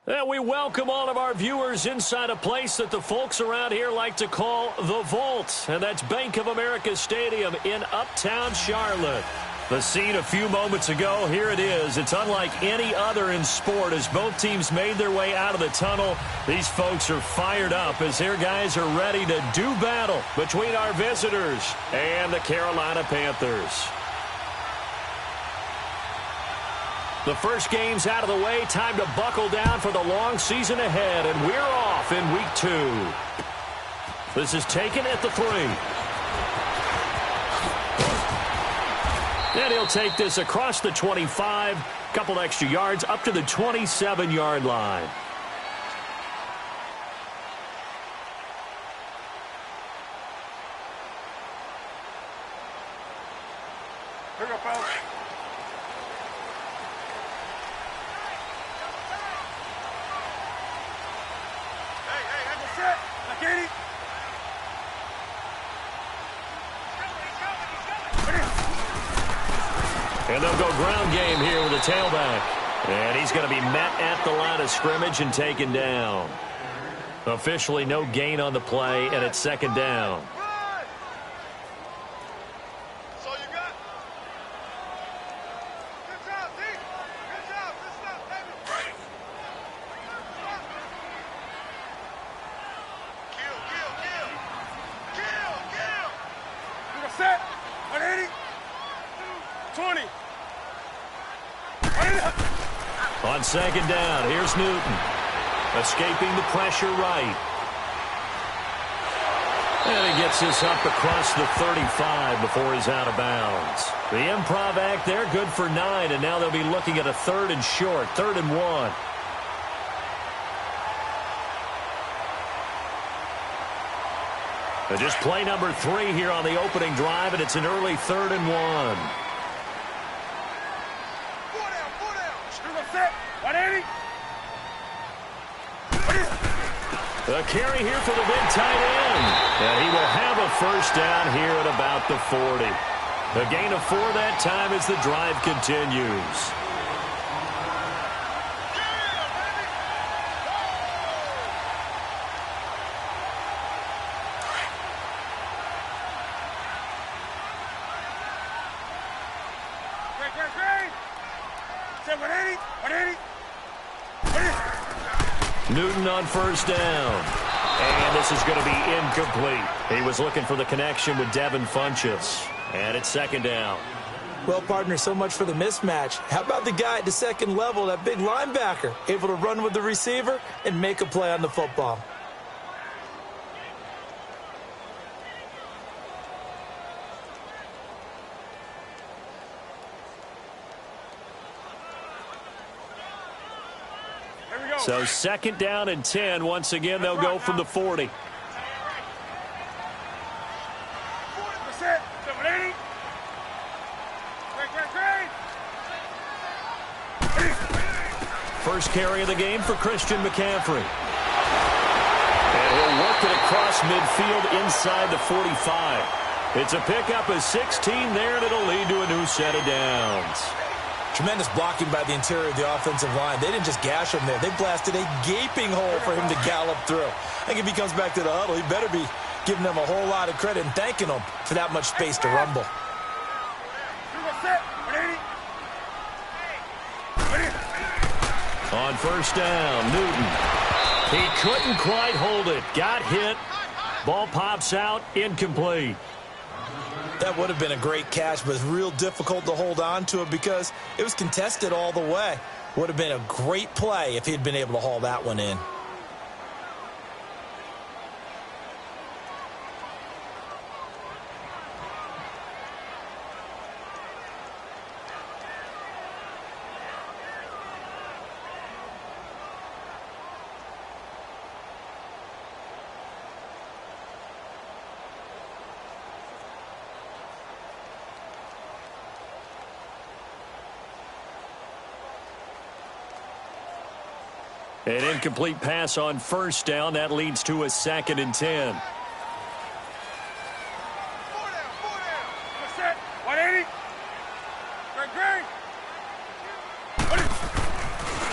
And we welcome all of our viewers inside a place that the folks around here like to call the Vault. And that's Bank of America Stadium in Uptown Charlotte. The scene a few moments ago, here it is. It's unlike any other in sport as both teams made their way out of the tunnel. These folks are fired up as their guys are ready to do battle between our visitors and the Carolina Panthers. The first game's out of the way. Time to buckle down for the long season ahead, and we're off in week 2. This is taken at the 3. And he'll take this across the 25, couple extra yards up to the 27-yard line. Here we go, fellas. And they'll go ground game here with a tailback. And he's going to be met at the line of scrimmage and taken down. Officially no gain on the play, and it's second down. That's all you got. Good job, D. Good job. Good stuff, baby. Kill. We got set. 180. 20. On second down, here's Newton. Escaping the pressure right. And he gets this up across the 35 before he's out of bounds. The improv act there, good for 9, and now they'll be looking at a 3rd and short, 3rd and 1. And just play number 3 here on the opening drive, and it's an early 3rd and 1. The carry here for the big tight end. And he will have a first down here at about the 40. A gain of 4 that time as the drive continues. Newton on first down. And this is going to be incomplete. He was looking for the connection with Devin Funchess. And it's second down. Well, partner, so much for the mismatch. How about the guy at the second level, that big linebacker, able to run with the receiver and make a play on the football? So second down and 10. Once again, they'll go from the 40. First carry of the game for Christian McCaffrey. And he'll work it across midfield inside the 45. It's a pickup of 16 there, and it'll lead to a new set of downs. Tremendous blocking by the interior of the offensive line. They didn't just gash him there. They blasted a gaping hole for him to gallop through. I think if he comes back to the huddle, he better be giving them a whole lot of credit and thanking them for that much space to rumble. On first down, Newton. He couldn't quite hold it. Got hit. Ball pops out. Incomplete. That would have been a great catch, but it's real difficult to hold on to it because it was contested all the way. Would have been a great play if he'd been able to haul that one in. An incomplete pass on first down. That leads to a 2nd and 10.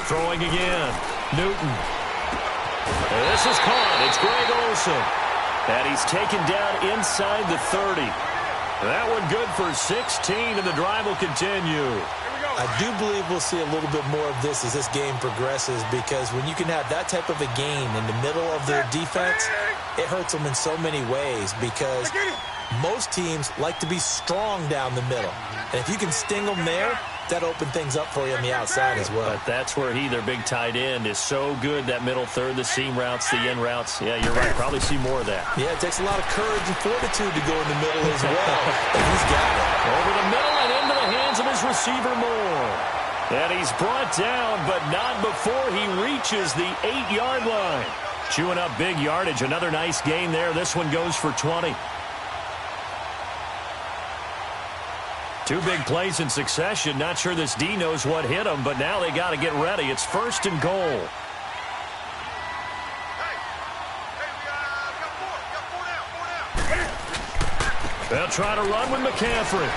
Throwing again. Newton. And this is caught. It's Greg Olsen. And he's taken down inside the 30. That one good for 16, and the drive will continue. I do believe we'll see a little bit more of this as this game progresses, because when you can have that type of a gain in the middle of their defense, it hurts them in so many ways, because most teams like to be strong down the middle. And if you can sting them there, that opens things up for you on the outside as well. But that's where their big tight end, is so good, that middle third, the seam routes, the in routes. Yeah, you're right. Probably see more of that. Yeah, it takes a lot of courage and fortitude to go in the middle as well. And he's got it. Over the middle and into the hands of his receiver, Moore. And he's brought down, but not before he reaches the 8-yard line. Chewing up big yardage. Another nice gain there. This one goes for 20. Two big plays in succession. Not sure this D knows what hit him, but now they got to get ready. It's 1st and goal. They'll try to run with McCaffrey.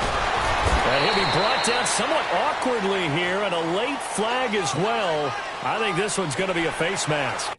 And he'll be brought down somewhat awkwardly here, and a late flag as well. I think this one's going to be a face mask.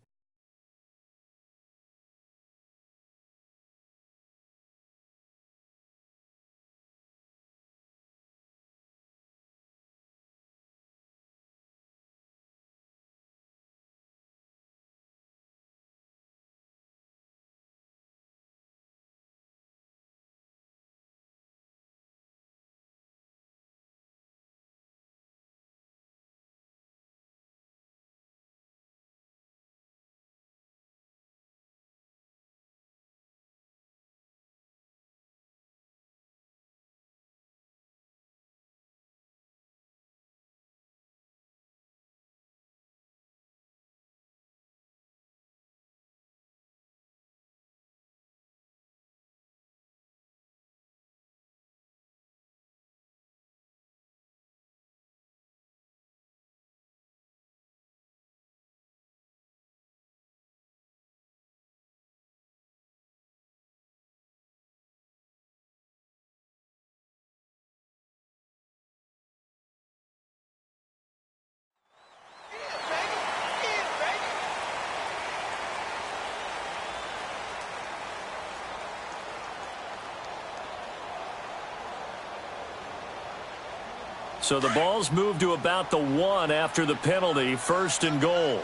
So the ball's moved to about the 1 after the penalty. 1st and goal.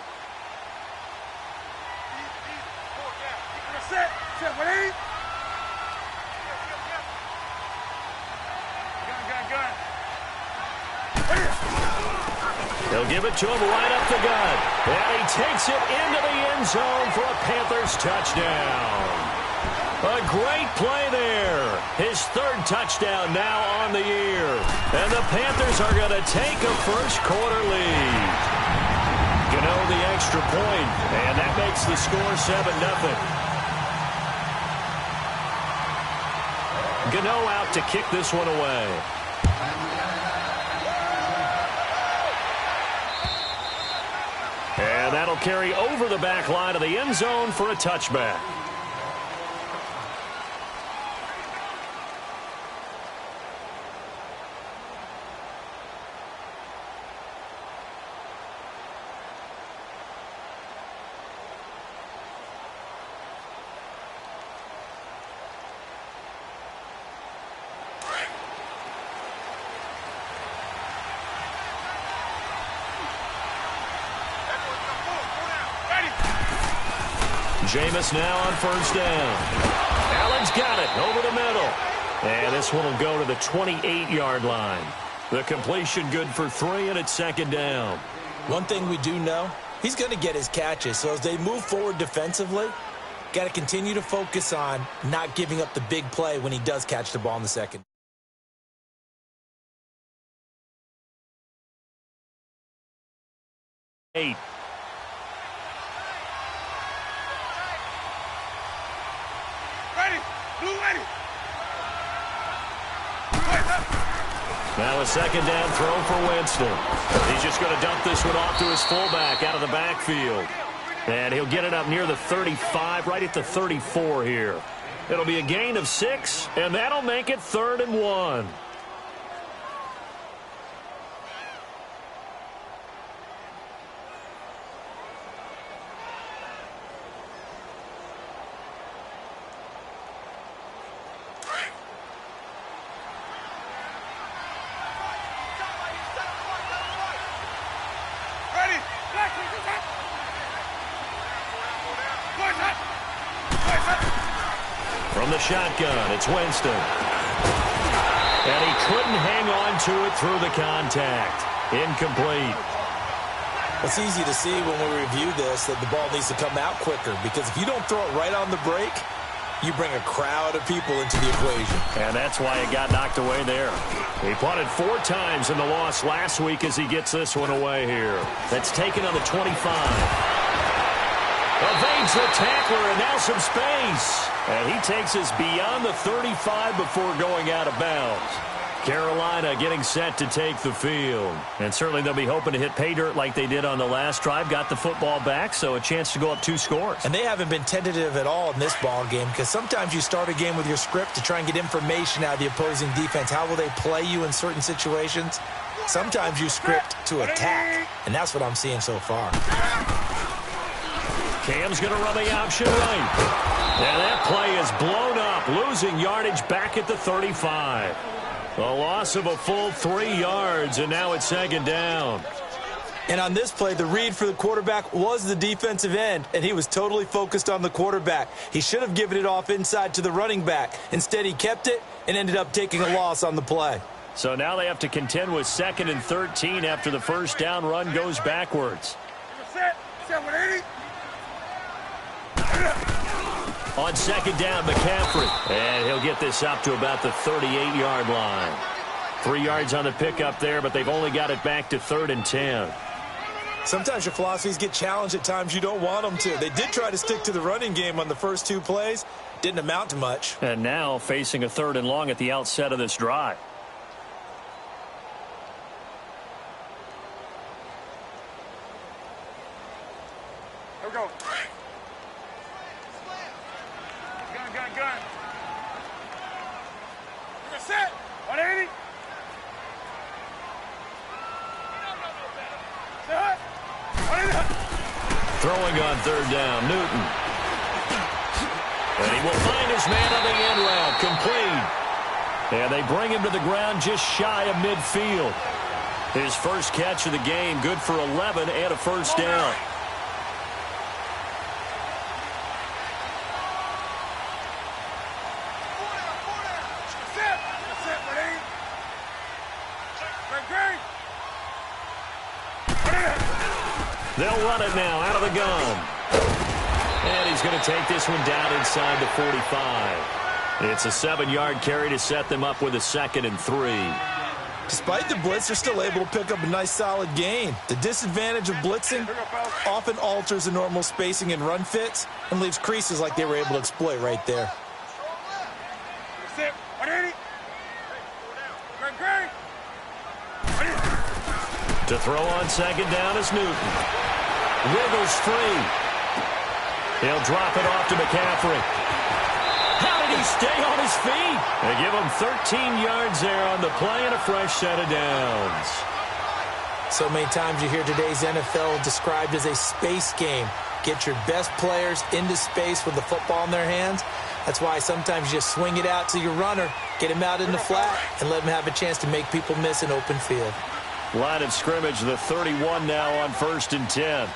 They'll give it to him right up the gut. And he takes it into the end zone for a Panthers touchdown. A great play there. His 3rd touchdown now on the year. And the Panthers are going to take a first-quarter lead. Gano the extra point, and that makes the score 7-0. Gano out to kick this one away. And that'll carry over the back line of the end zone for a touchback. Jameis now on 1st down. Allen's got it over the middle. And this one will go to the 28-yard line. The completion good for 3, and it's 2nd down. One thing we do know, he's going to get his catches. So as they move forward defensively, got to continue to focus on not giving up the big play when he does catch the ball in the second. Eight. Now a 2nd down throw for Winston. He's just going to dump this one off to his fullback out of the backfield. And he'll get it up near the 35, right at the 34 here. It'll be a gain of 6, and that'll make it 3rd and 1. From the shotgun, it's Winston. And he couldn't hang on to it through the contact. Incomplete. It's easy to see when we review this that the ball needs to come out quicker, because if you don't throw it right on the break, you bring a crowd of people into the equation. And that's why it got knocked away there. He punted 4 times in the loss last week as he gets this one away here. That's taken on the 25. Evades the tackler, and now some space. And he takes us beyond the 35 before going out of bounds. Carolina getting set to take the field. And certainly they'll be hoping to hit pay dirt like they did on the last drive. Got the football back, so a chance to go up 2 scores. And they haven't been tentative at all in this ball game, because sometimes you start a game with your script to try and get information out of the opposing defense. How will they play you in certain situations? Sometimes you script to attack, and that's what I'm seeing so far. Cam's going to run the option right. And that play is blown up, losing yardage back at the 35. A loss of a full 3 yards, and now it's second down. And on this play, the read for the quarterback was the defensive end, and he was totally focused on the quarterback. He should have given it off inside to the running back. Instead, he kept it and ended up taking a loss on the play. So now they have to contend with 2nd and 13 after the first down run goes backwards. Set 180. On second down, McCaffrey. And he'll get this up to about the 38-yard line. 3 yards on the pickup there, but they've only got it back to 3rd and 10. Sometimes your philosophies get challenged at times you don't want them to. They did try to stick to the running game on the first 2 plays. Didn't amount to much. And now facing a 3rd and long at the outset of this drive. Here we go. Gun. You're set. 180. Set. 180. Throwing on 3rd down, Newton. And he will find his man on the end route, complete. And they bring him to the ground just shy of midfield. His first catch of the game, good for 11 and a first down. They'll run it now out of the gun. And he's going to take this one down inside the 45. It's a 7-yard carry to set them up with a 2nd and 3. Despite the blitz, they're still able to pick up a nice solid gain. The disadvantage of blitzing often alters the normal spacing and run fits and leaves creases like they were able to exploit right there. Set. 180. To throw on second down is Newton. Wiggles free. He'll drop it off to McCaffrey. How did he stay on his feet? They give him 13 yards there on the play and a fresh set of downs. So many times you hear today's NFL described as a space game. Get your best players into space with the football in their hands. That's why sometimes you just swing it out to your runner, get him out in the flat, and let him have a chance to make people miss an open field. Line of scrimmage, the 31 now on 1st and 10.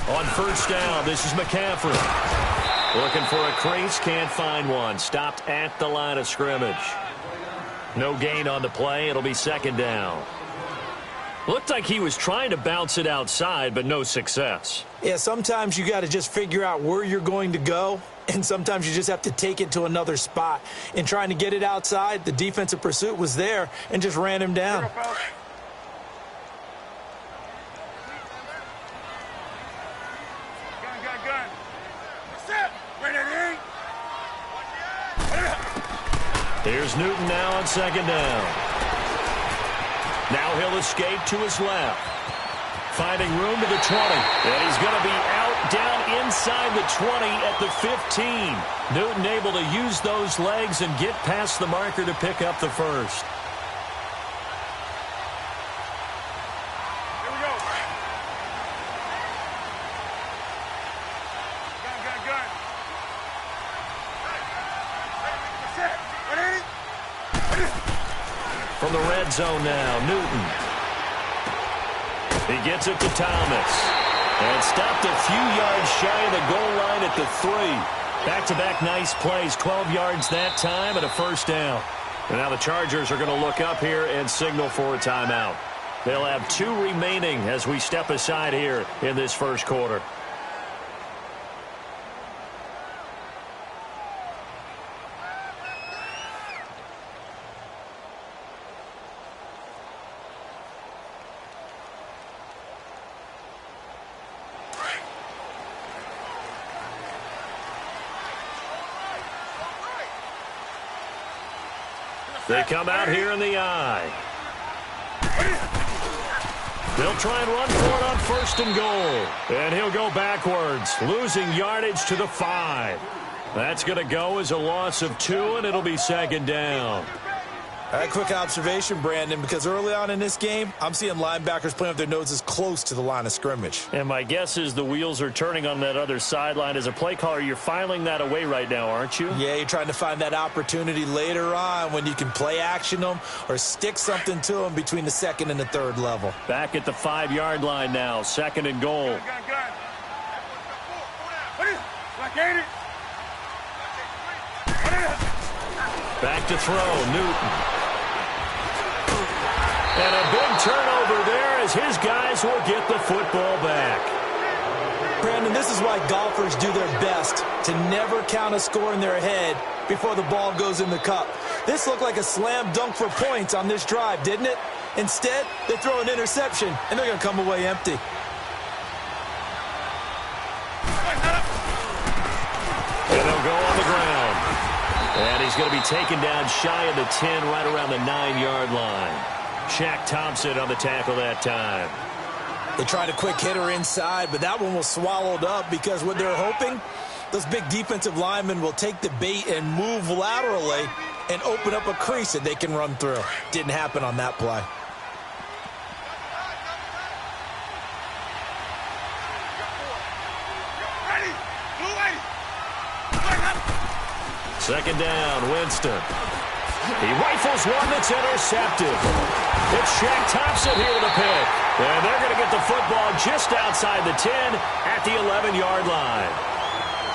On 1st down, this is McCaffrey. Looking for a crease, can't find one. Stopped at the line of scrimmage. No gain on the play. It'll be 2nd down. Looked like he was trying to bounce it outside, but no success. Yeah, sometimes you got to just figure out where you're going to go, and sometimes you just have to take it to another spot. In trying to get it outside, the defensive pursuit was there and just ran him down. Gun. Set. Ready. Here's Newton now on 2nd down. Now he'll escape to his left. Finding room to the 20. And he's going to be out down inside the 20 at the 15. Newton able to use those legs and get past the marker to pick up the first. Here we go. Gun. Set. 180. From the red zone now, Newton. He gets it to Thomas. And stopped a few yards shy of the goal line at the 3. Back-to-back nice plays, 12 yards that time and a first down. And now the Chargers are going to look up here and signal for a timeout. They'll have 2 remaining as we step aside here in this first quarter. They come out here in the eye. They'll try and run for it on 1st and goal. And he'll go backwards, losing yardage to the 5. That's going to go as a loss of 2, and it'll be 2nd down. All right, quick observation, Brandon, because early on in this game, I'm seeing linebackers playing with their noses close to the line of scrimmage. And my guess is the wheels are turning on that other sideline. As a play caller, you're filing that away right now, aren't you? Yeah, you're trying to find that opportunity later on when you can play action them or stick something to them between the 2nd and the 3rd level. Back at the 5-yard line now, 2nd and goal. Back to throw, Newton. And a big turnover there as his guys will get the football back. Brandon, this is why golfers do their best to never count a score in their head before the ball goes in the cup. This looked like a slam dunk for points on this drive, didn't it? Instead, they throw an interception, and they're going to come away empty. And they'll go on the ground. And he's going to be taken down shy of the 10, right around the 9-yard line. Shaq Thompson on the tackle that time. They tried a quick hitter inside, but that one was swallowed up because what they're hoping, those big defensive linemen will take the bait and move laterally and open up a crease that they can run through. Didn't happen on that play. Second down, Winston. He rifles one that's intercepted. It's Shaq Thompson here with a pick. And they're going to get the football just outside the 10 at the 11-yard line.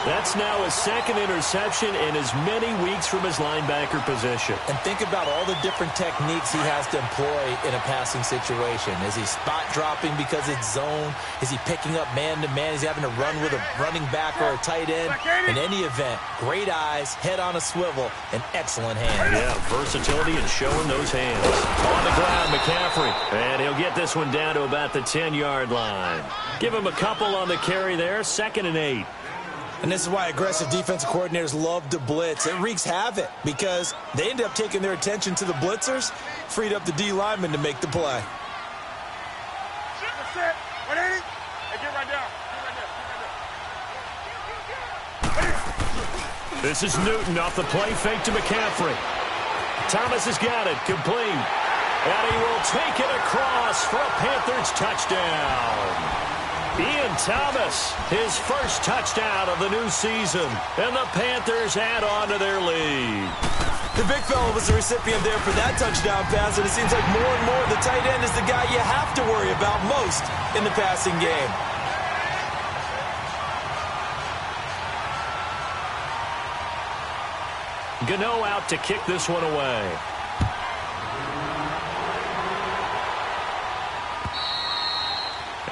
That's now his 2nd interception in as many weeks from his linebacker position. And think about all the different techniques he has to employ in a passing situation. Is he spot dropping because it's zone? Is he picking up man-to-man? Is he having to run with a running back or a tight end? In any event, great eyes, head on a swivel, and excellent hands. Yeah, versatility and showing those hands. On the ground, McCaffrey. And he'll get this one down to about the 10-yard line. Give him a couple on the carry there, 2nd and 8. And this is why aggressive defensive coordinators love to blitz. It wreaks havoc because they end up taking their attention to the blitzers, freed up the D lineman to make the play. This is Newton off the play fake to McCaffrey. Thomas has got it, complete. And he will take it across for a Panthers touchdown. Ian Thomas, his first touchdown of the new season, and the Panthers add on to their lead. The big fella was the recipient there for that touchdown pass, and it seems like more and more the tight end is the guy you have to worry about most in the passing game. Gano out to kick this one away.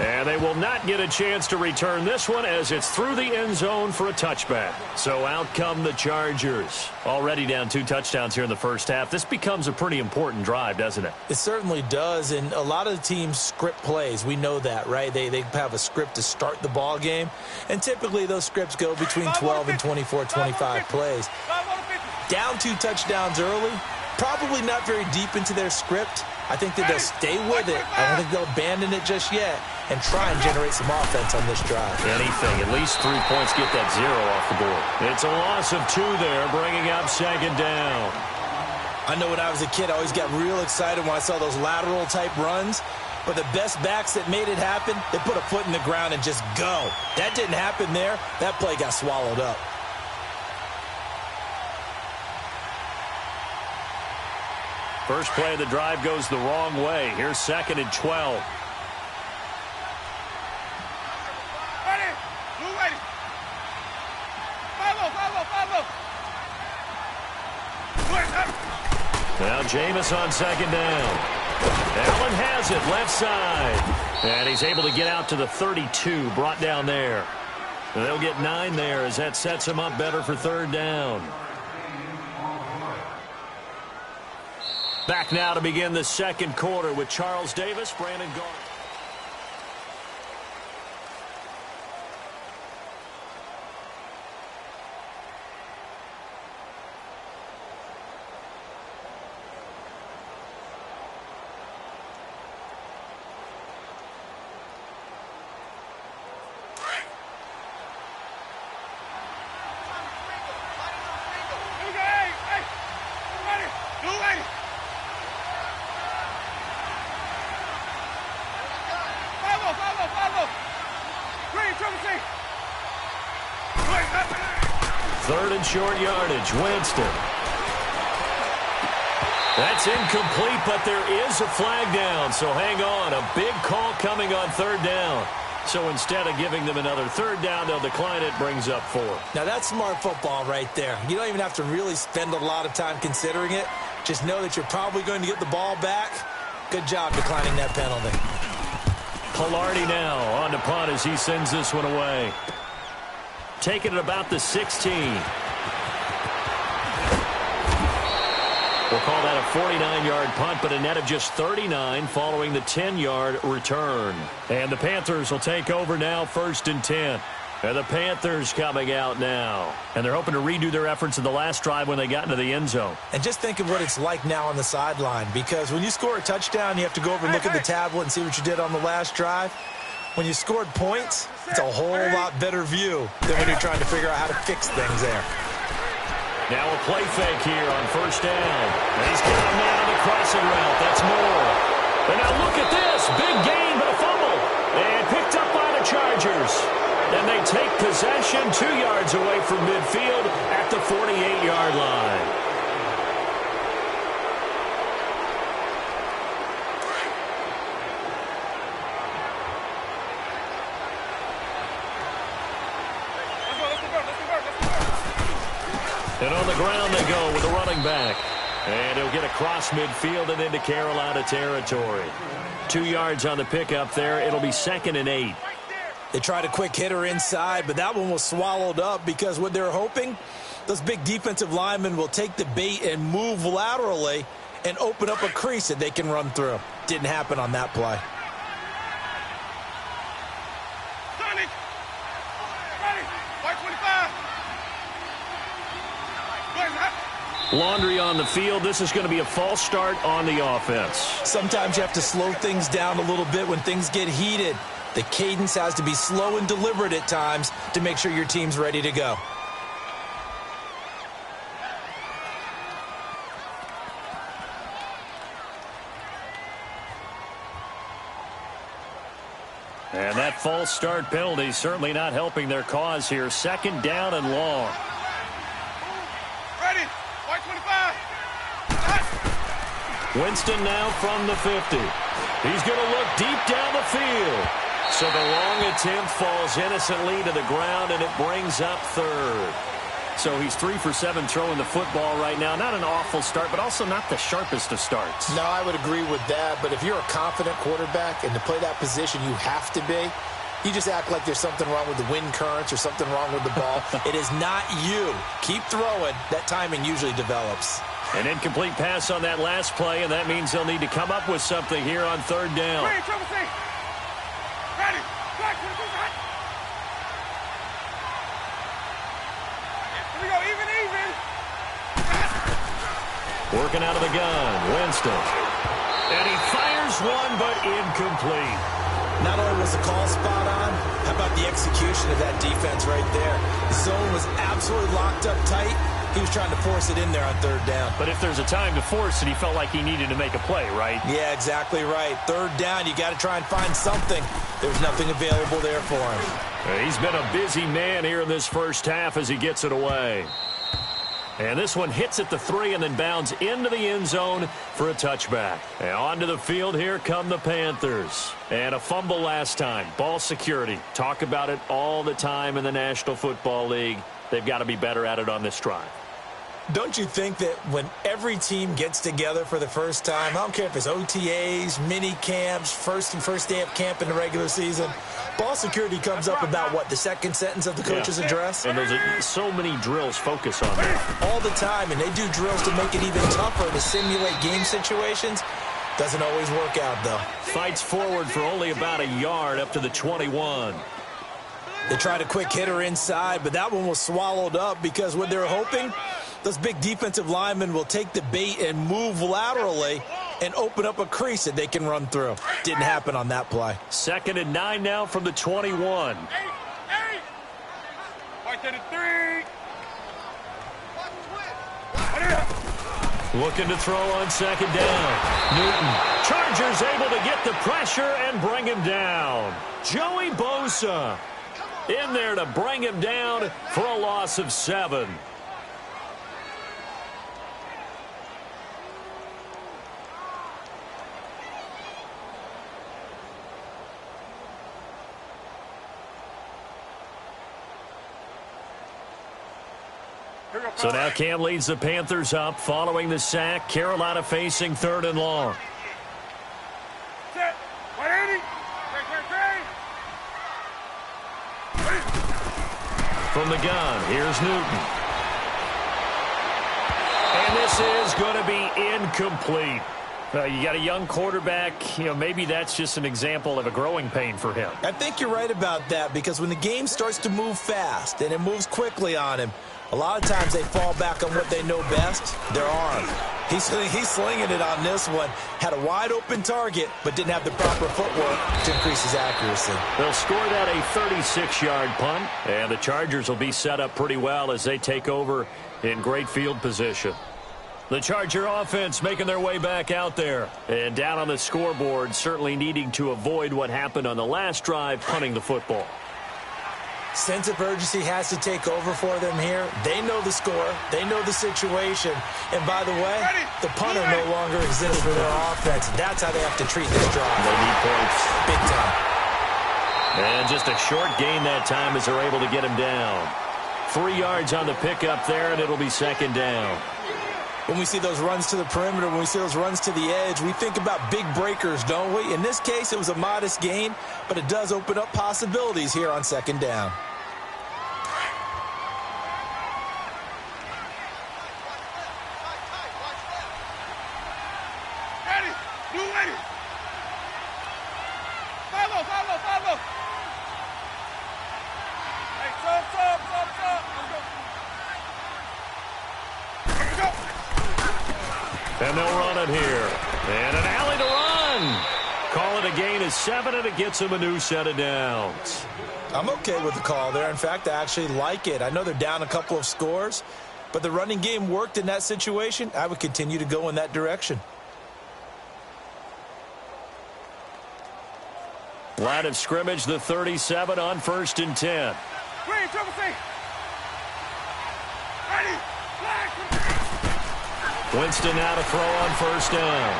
And they will not get a chance to return this one as it's through the end zone for a touchback. So out come the Chargers. Already down 2 touchdowns here in the first half. This becomes a pretty important drive, doesn't it? It certainly does, and a lot of the teams script plays. We know that, right? They have a script to start the ball game, and typically those scripts go between 12 and 24, 25 plays. Down 2 touchdowns early, probably not very deep into their script. I think that they'll stay with it. I don't think they'll abandon it just yet and try and generate some offense on this drive. Anything. At least 3 points, get that 0 off the board. It's a loss of 2 there, bringing up 2nd down. I know when I was a kid, I always got real excited when I saw those lateral-type runs. But the best backs that made it happen, they put a foot in the ground and just go. That didn't happen there. That play got swallowed up. First play of the drive goes the wrong way. Here's 2nd and 12. Jameis on second down. Allen has it, left side. And he's able to get out to the 32, brought down there. And they'll get 9 there as that sets him up better for third down. Back now to begin the second quarter with Charles Davis, Brandon Garner. Third and short yardage, Winston. That's incomplete, but there is a flag down, so hang on. A big call coming on third down. So instead of giving them another third down, they'll decline it, brings up 4. Now that's smart football right there. You don't even have to really spend a lot of time considering it. Just know that you're probably going to get the ball back. Good job declining that penalty. Pilardi now on to punt as he sends this one away. Taking it about the 16. We'll call that a 49-yard punt, but a net of just 39 following the 10-yard return. And the Panthers will take over now, 1st and 10. And the Panthers coming out now. And they're hoping to redo their efforts in the last drive when they got into the end zone. And just think of what it's like now on the sideline, because when you score a touchdown, you have to go over and look at the tablet and see what you did on the last drive. When you scored points, it's a whole lot better view than when you're trying to figure out how to fix things there. Now a play fake here on 1st down. And he's got a man on the crossing route. That's Moore. And now look at this. Big gain, but a fumble. And picked up by the Chargers. And they take possession 2 yards away from midfield at the 48-yard line. And on the ground they go with the running back. And he'll get across midfield and into Carolina territory. 2 yards on the pickup there. It'll be 2nd and 8. They tried a quick hitter inside, but that one was swallowed up because what they're hoping, those big defensive linemen will take the bait and move laterally and open up a crease that they can run through. Didn't happen on that play. Laundry on the field. This is going to be a false start on the offense. Sometimes you have to slow things down a little bit when things get heated. The cadence has to be slow and deliberate at times to make sure your team's ready to go. And that false start penalty certainly not helping their cause here. 2nd down and long. Ready. White 25. Winston now from the 50. He's going to look deep down the field. So the long attempt falls innocently to the ground, and it brings up 3rd. So he's 3 for 7 throwing the football right now. Not an awful start, but also not the sharpest of starts. No, I would agree with that. But if you're a confident quarterback and to play that position you have to be, you just act like there's something wrong with the wind currents or something wrong with the ball. It is not you. Keep throwing. That timing usually develops. An incomplete pass on that last play, and that means they'll need to come up with something here on 3rd down. Ready. Black 22. Here we go. Even. Working out of the gun, Winston. And he fires one, but incomplete. Not only was the call spot on, how about the execution of that defense right there? The zone was absolutely locked up tight. He was trying to force it in there on 3rd down. But if there's a time to force it, he felt like he needed to make a play, right? Yeah, exactly right. 3rd down, you got to try and find something. There's nothing available there for him. He's been a busy man here in this first half as he gets it away. And this one hits at the 3 and then bounds into the end zone for a touchback. And onto the field, here come the Panthers. And a fumble last time. Ball security. Talk about it all the time in the National Football League. They've got to be better at it on this drive. Don't you think that when every team gets together for the first time, I don't care if it's OTAs, mini camps, first day of camp in the regular season, ball security comes up about what, the second sentence of the coach's address? And there's so many drills focus on that. All the time, and they do drills to make it even tougher to simulate game situations. Doesn't always work out, though. Fights forward for only about a yard up to the 21. They tried a quick hitter inside, but that one was swallowed up because what they're hoping, those big defensive linemen will take the bait and move laterally and open up a crease that they can run through. Didn't happen on that play. 2nd and 9 now from the 21. Looking to throw on 2nd down. Newton. Chargers able to get the pressure and bring him down. Joey Bosa in there to bring him down for a loss of 7. So now Cam leads the Panthers up following the sack. Carolina facing 3rd and long. From the gun, here's Newton. And this is going to be incomplete. You got a young quarterback, maybe that's just an example of a growing pain for him. I think you're right about that because when the game starts to move fast and it moves quickly on him, a lot of times they fall back on what they know best, their arm. He's slinging it on this one. Had a wide open target, but didn't have the proper footwork to increase his accuracy. They'll score that a 36-yard punt, and the Chargers will be set up pretty well as they take over in great field position. The Charger offense making their way back out there. And down on the scoreboard, certainly needing to avoid what happened on the last drive, punting the football. Sense of urgency has to take over for them here. They know the score. They know the situation. And by the way, the punter no longer exists for their offense. That's how they have to treat this drive. They need points. Big time. And just a short gain that time as they're able to get him down. 3 yards on the pickup there, and it'll be 2nd down. When we see those runs to the perimeter, when we see those runs to the edge, we think about big breakers, don't we? In this case, it was a modest gain, but it does open up possibilities here on 2nd down. Follow. Hey, stop. Let's go. And they'll run it here. And an alley to run. Call it a gain of 7, and it gets them a new set of downs. I'm okay with the call there. In fact, I actually like it. I know they're down a couple of scores, but the running game worked in that situation. I would continue to go in that direction. Line of scrimmage, the 37 on 1st and 10. Green, triple C. Ready. Flag. Winston now to throw on 1st down.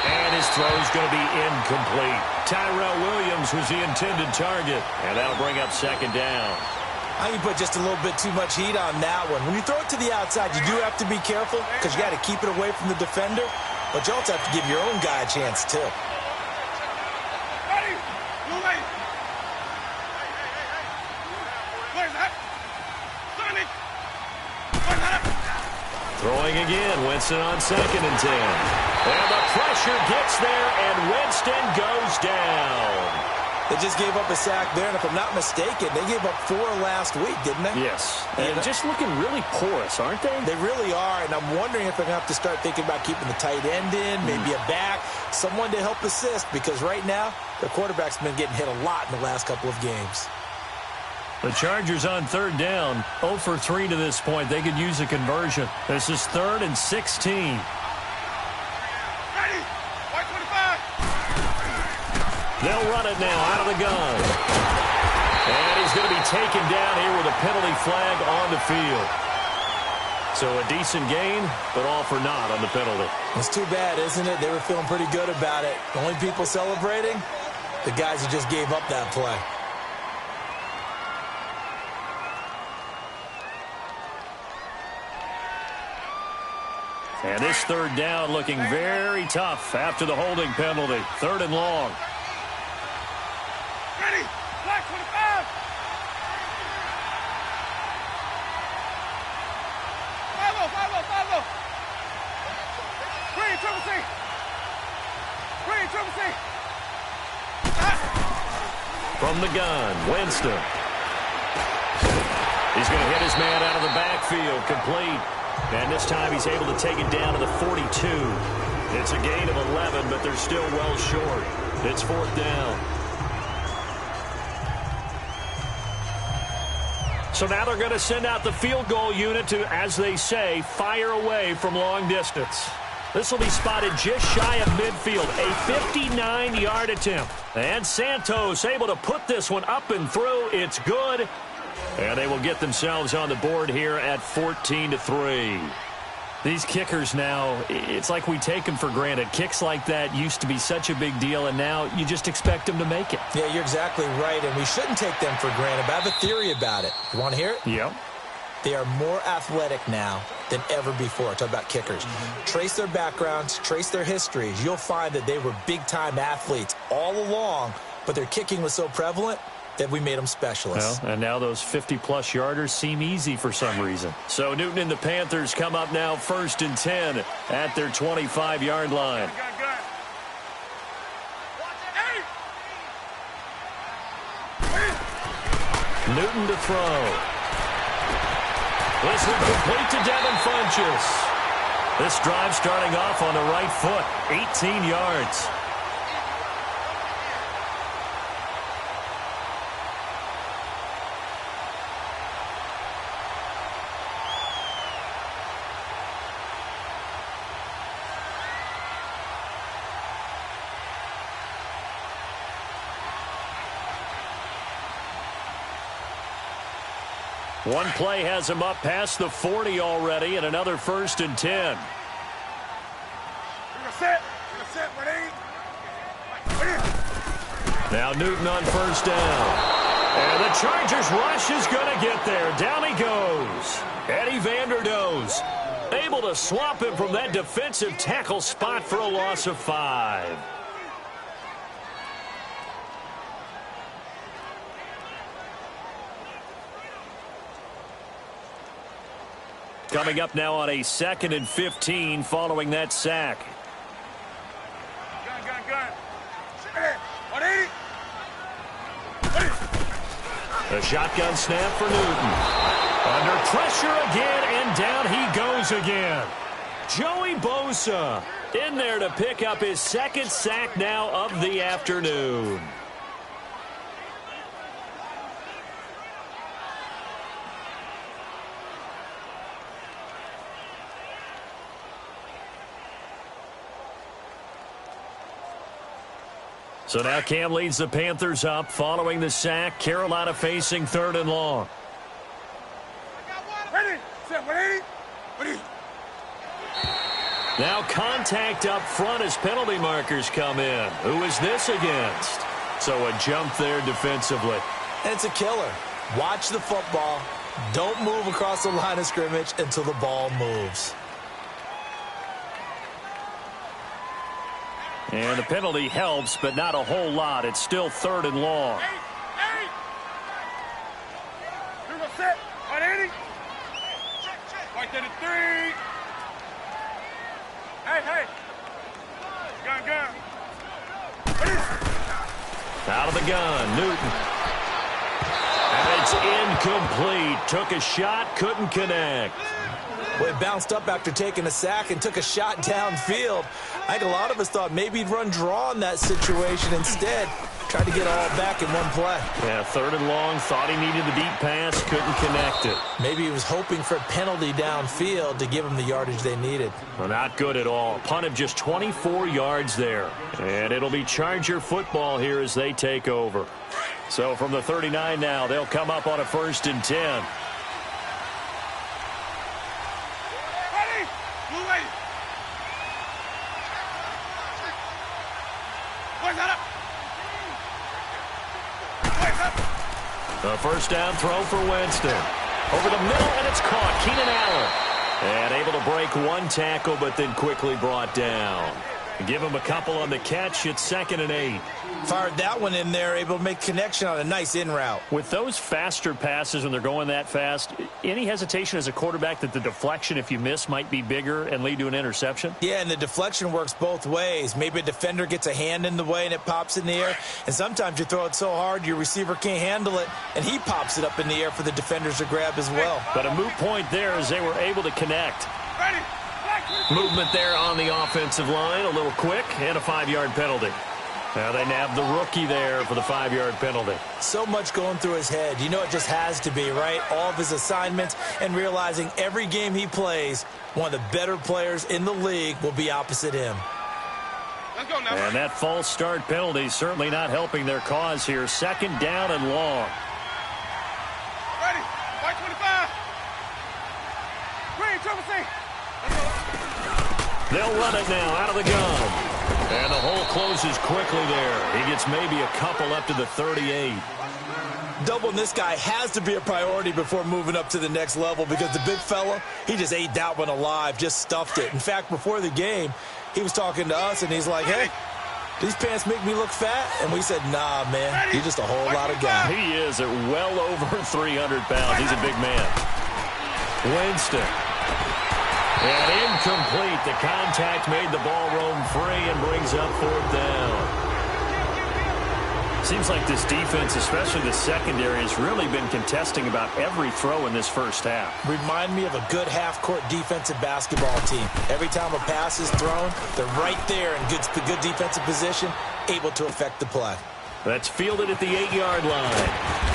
And his throw's going to be incomplete. Tyrell Williams was the intended target. And that'll bring up 2nd down. I think you put just a little bit too much heat on that one. When you throw it to the outside, you do have to be careful because you got to keep it away from the defender. But you also have to give your own guy a chance, too. Ready. Blue lane. Where's that? Sonic. Where's that? Throwing again. Winston on 2nd and 10. And the pressure gets there, and Winston goes down. They just gave up a sack there, and if I'm not mistaken, they gave up 4 last week, didn't they? Yes. And just looking really porous, aren't they? They really are, and I'm wondering if they're going to have to start thinking about keeping the tight end in, maybe a back, someone to help assist, because right now, their quarterback's been getting hit a lot in the last couple of games. The Chargers on 3rd down, 0 for 3 to this point. They could use a conversion. This is 3rd and 16. They'll run it now out of the gun. And he's going to be taken down here with a penalty flag on the field. So a decent gain, but all for naught on the penalty. It's too bad, isn't it? They were feeling pretty good about it. The only people celebrating, the guys who just gave up that play. And this third down looking very tough after the holding penalty. 3rd and long. Ready. Black 25. 5-0. Green, triple C. From the gun, Winston. He's going to hit his man out of the backfield, complete. And this time he's able to take it down to the 42. It's a gain of 11, but they're still well short. It's 4th down. So now they're going to send out the field goal unit to, as they say, fire away from long distance. This will be spotted just shy of midfield, a 59-yard attempt. And Santos able to put this one up and through. It's good. And they will get themselves on the board here at 14-3. These kickers now, it's like we take them for granted. Kicks like that used to be such a big deal, and now you just expect them to make it. Yeah, you're exactly right, and we shouldn't take them for granted. But I have a theory about it. You want to hear it? Yep. They are more athletic now than ever before. Talk about kickers. Trace their backgrounds, trace their histories. You'll find that they were big-time athletes all along, but their kicking was so prevalent that we made them specialists. Well, and now those 50-plus yarders seem easy for some reason. So Newton and the Panthers come up now 1st and 10 at their 25-yard line. Newton to throw. This one complete to Devin Funchess. This drive starting off on the right foot, 18 yards. One play has him up past the 40 already, and another 1st and 10. Now Newton on 1st down. And the Chargers rush is going to get there. Down he goes. Eddie Vanderdoes able to swap him from that defensive tackle spot for a loss of 5. Coming up now on a 2nd and 15 following that sack. The shotgun snap for Newton. Under pressure again, and down he goes again. Joey Bosa in there to pick up his 2nd sack now of the afternoon. So now Cam leads the Panthers up following the sack. Carolina facing 3rd and long. Now contact up front as penalty markers come in. Who is this against? So a jump there defensively. And it's a killer. Watch the football. Don't move across the line of scrimmage until the ball moves. And the penalty helps, but not a whole lot. It's still 3rd and long. Out of the gun, Newton. And it's incomplete. Took a shot, couldn't connect. Well, he bounced up after taking a sack and took a shot downfield. I think a lot of us thought maybe he'd run draw in that situation instead. Tried to get all back in one play. Yeah, 3rd and long. Thought he needed the deep pass. Couldn't connect it. Maybe he was hoping for a penalty downfield to give him the yardage they needed. Well, not good at all. Punt of just 24 yards there. And it'll be Charger football here as they take over. So from the 39 now, they'll come up on a 1st and 10. The 1st down throw for Winston. Over the middle, and it's caught. Keenan Allen. And able to break one tackle, but then quickly brought down. Give him a couple on the catch. It's 2nd and 8. Fired that one in there, able to make connection on a nice in route. With those faster passes when they're going that fast, any hesitation as a quarterback that the deflection, if you miss, might be bigger and lead to an interception? Yeah, and the deflection works both ways. Maybe a defender gets a hand in the way and it pops in the air. And sometimes you throw it so hard your receiver can't handle it, and he pops it up in the air for the defenders to grab as well. But a moot point there as they were able to connect. Ready. Movement there on the offensive line, a little quick, and a 5-yard penalty. Now they nab the rookie there for the 5-yard penalty. So much going through his head. You know it just has to be, right? All of his assignments and realizing every game he plays, one of the better players in the league will be opposite him. Let's go now. And that false start penalty certainly not helping their cause here. 2nd down and long. Ready. White 25. Green, triple C. Let's go. They'll run it now out of the gun. And the hole closes quickly there. He gets maybe a couple up to the 38. Doubling this guy has to be a priority before moving up to the next level because the big fella, he just ate that one alive, just stuffed it. In fact, before the game, he was talking to us, and he's like, hey, these pants make me look fat? And we said, nah, man, you're just a whole lot of guy. He is at well over 300 pounds. He's a big man. Winston. And incomplete. The contact made the ball roam free and brings up 4th down. Seems like this defense, especially the secondary, has really been contesting about every throw in this first half. Remind me of a good half-court defensive basketball team. Every time a pass is thrown, they're right there in good defensive position, able to affect the play. That's fielded at the 8-yard line.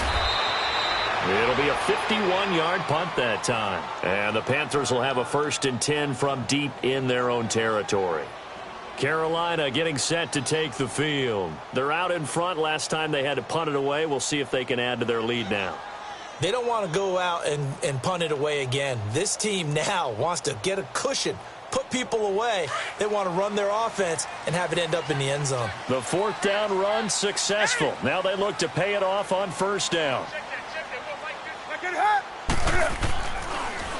It'll be a 51-yard punt that time. And the Panthers will have a 1st and 10 from deep in their own territory. Carolina getting set to take the field. They're out in front. Last time they had to punt it away. We'll see if they can add to their lead now. They don't want to go out and punt it away again. This team now wants to get a cushion, put people away. They want to run their offense and have it end up in the end zone. The 4th down run successful. Now they look to pay it off on 1st down.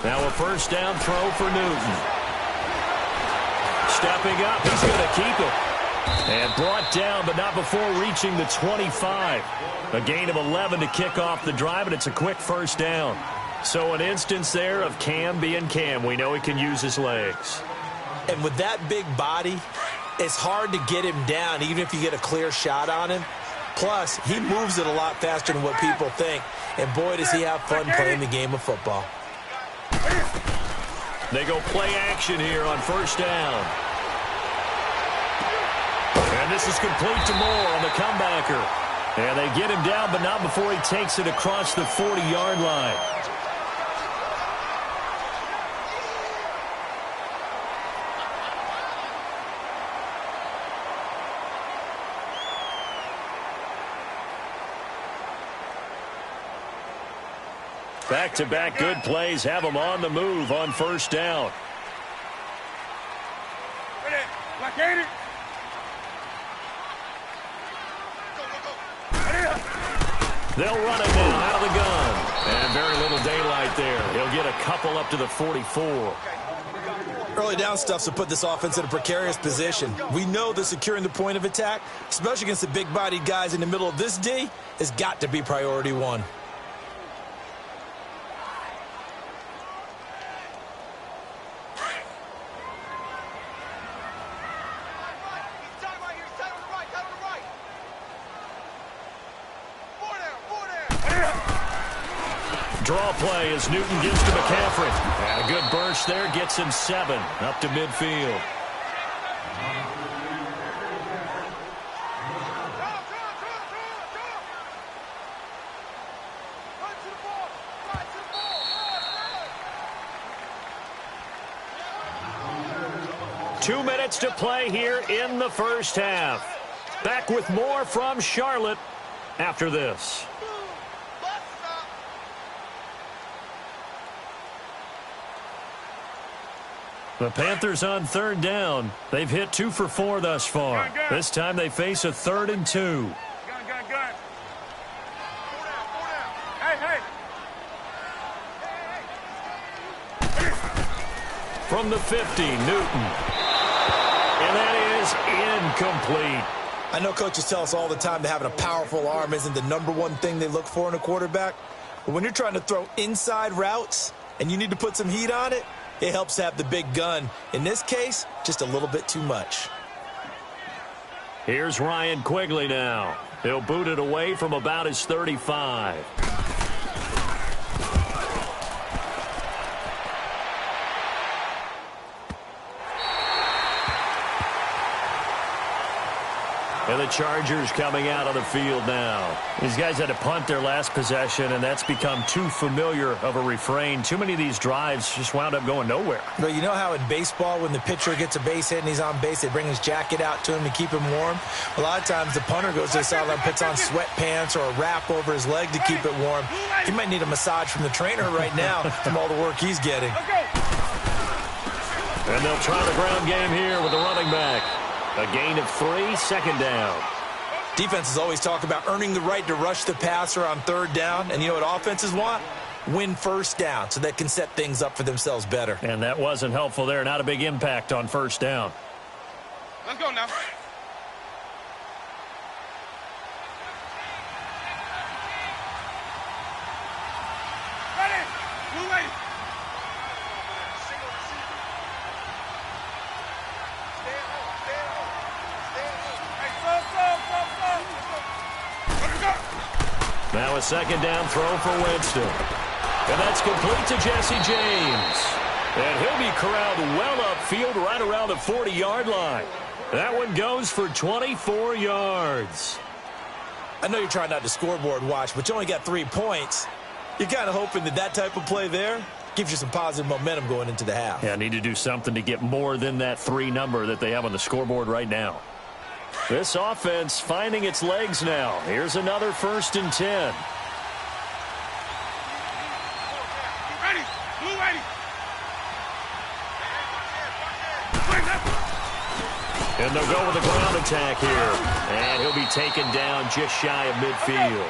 Now a 1st down throw for Newton. Stepping up, he's going to keep it. And brought down, but not before reaching the 25. A gain of 11 to kick off the drive, and it's a quick 1st down. So an instance there of Cam being Cam. We know he can use his legs. And with that big body, it's hard to get him down, even if you get a clear shot on him. Plus, he moves it a lot faster than what people think. And boy, does he have fun playing the game of football. They go play action here on 1st down. And this is complete to Moore on the comebacker. And they get him down, but not before he takes it across the 40-yard line. Back-to-back good plays have them on the move on 1st down. They'll run it now out of the gun. And very little daylight there. He'll get a couple up to the 44. Early down stuff to put this offense in a precarious position. We know that securing the point of attack, especially against the big-bodied guys in the middle of this D, has got to be priority one. Draw play as Newton gives to McCaffrey. And a good burst there gets him 7 up to midfield. Two minutes to play here in the first half. Back with more from Charlotte after this. The Panthers on 3rd down. They've hit 2 for 4 thus far. This time they face a 3rd and 2. Gun. Hey. from the 50, Newton. And that is incomplete. I know coaches tell us all the time that having a powerful arm isn't the #1 thing they look for in a quarterback. But when you're trying to throw inside routes and you need to put some heat on it, it helps to have the big gun. In this case, just a little bit too much. Here's Ryan Quigley now. He'll boot it away from about his 35. And the Chargers coming out on the field now. These guys had to punt their last possession, and that's become too familiar of a refrain. Too many of these drives just wound up going nowhere. But you know how in baseball, when the pitcher gets a base hit and he's on base, they bring his jacket out to him to keep him warm? A lot of times the punter goes to the sideline, puts on sweatpants or a wrap over his leg to keep it warm. He might need a massage from the trainer right now from all the work he's getting. And they'll try the ground game here with the running back. A gain of 3, second down. Defenses always talk about earning the right to rush the passer on third down. And you know what offenses want? Win first down so they can set things up for themselves better. And that wasn't helpful there. Not a big impact on first down. Let's go now. Ready. Blue lady. Single receiver. Stay at home. Stay at home. Stay at home. Hey, go. Let's go. Now a second down throw for Winston. And that's complete to Jesse James. And he'll be corralled well upfield right around the 40-yard line. That one goes for 24 yards. I know you're trying not to scoreboard watch, but you only got 3 points. You're kind of hoping that that type of play there gives you some positive momentum going into the half. Yeah, need to do something to get more than that 3 number that they have on the scoreboard right now. This offense finding its legs now. Here's another 1st and 10. Ready. Blue lady. And they'll go with a ground attack here. And he'll be taken down just shy of midfield.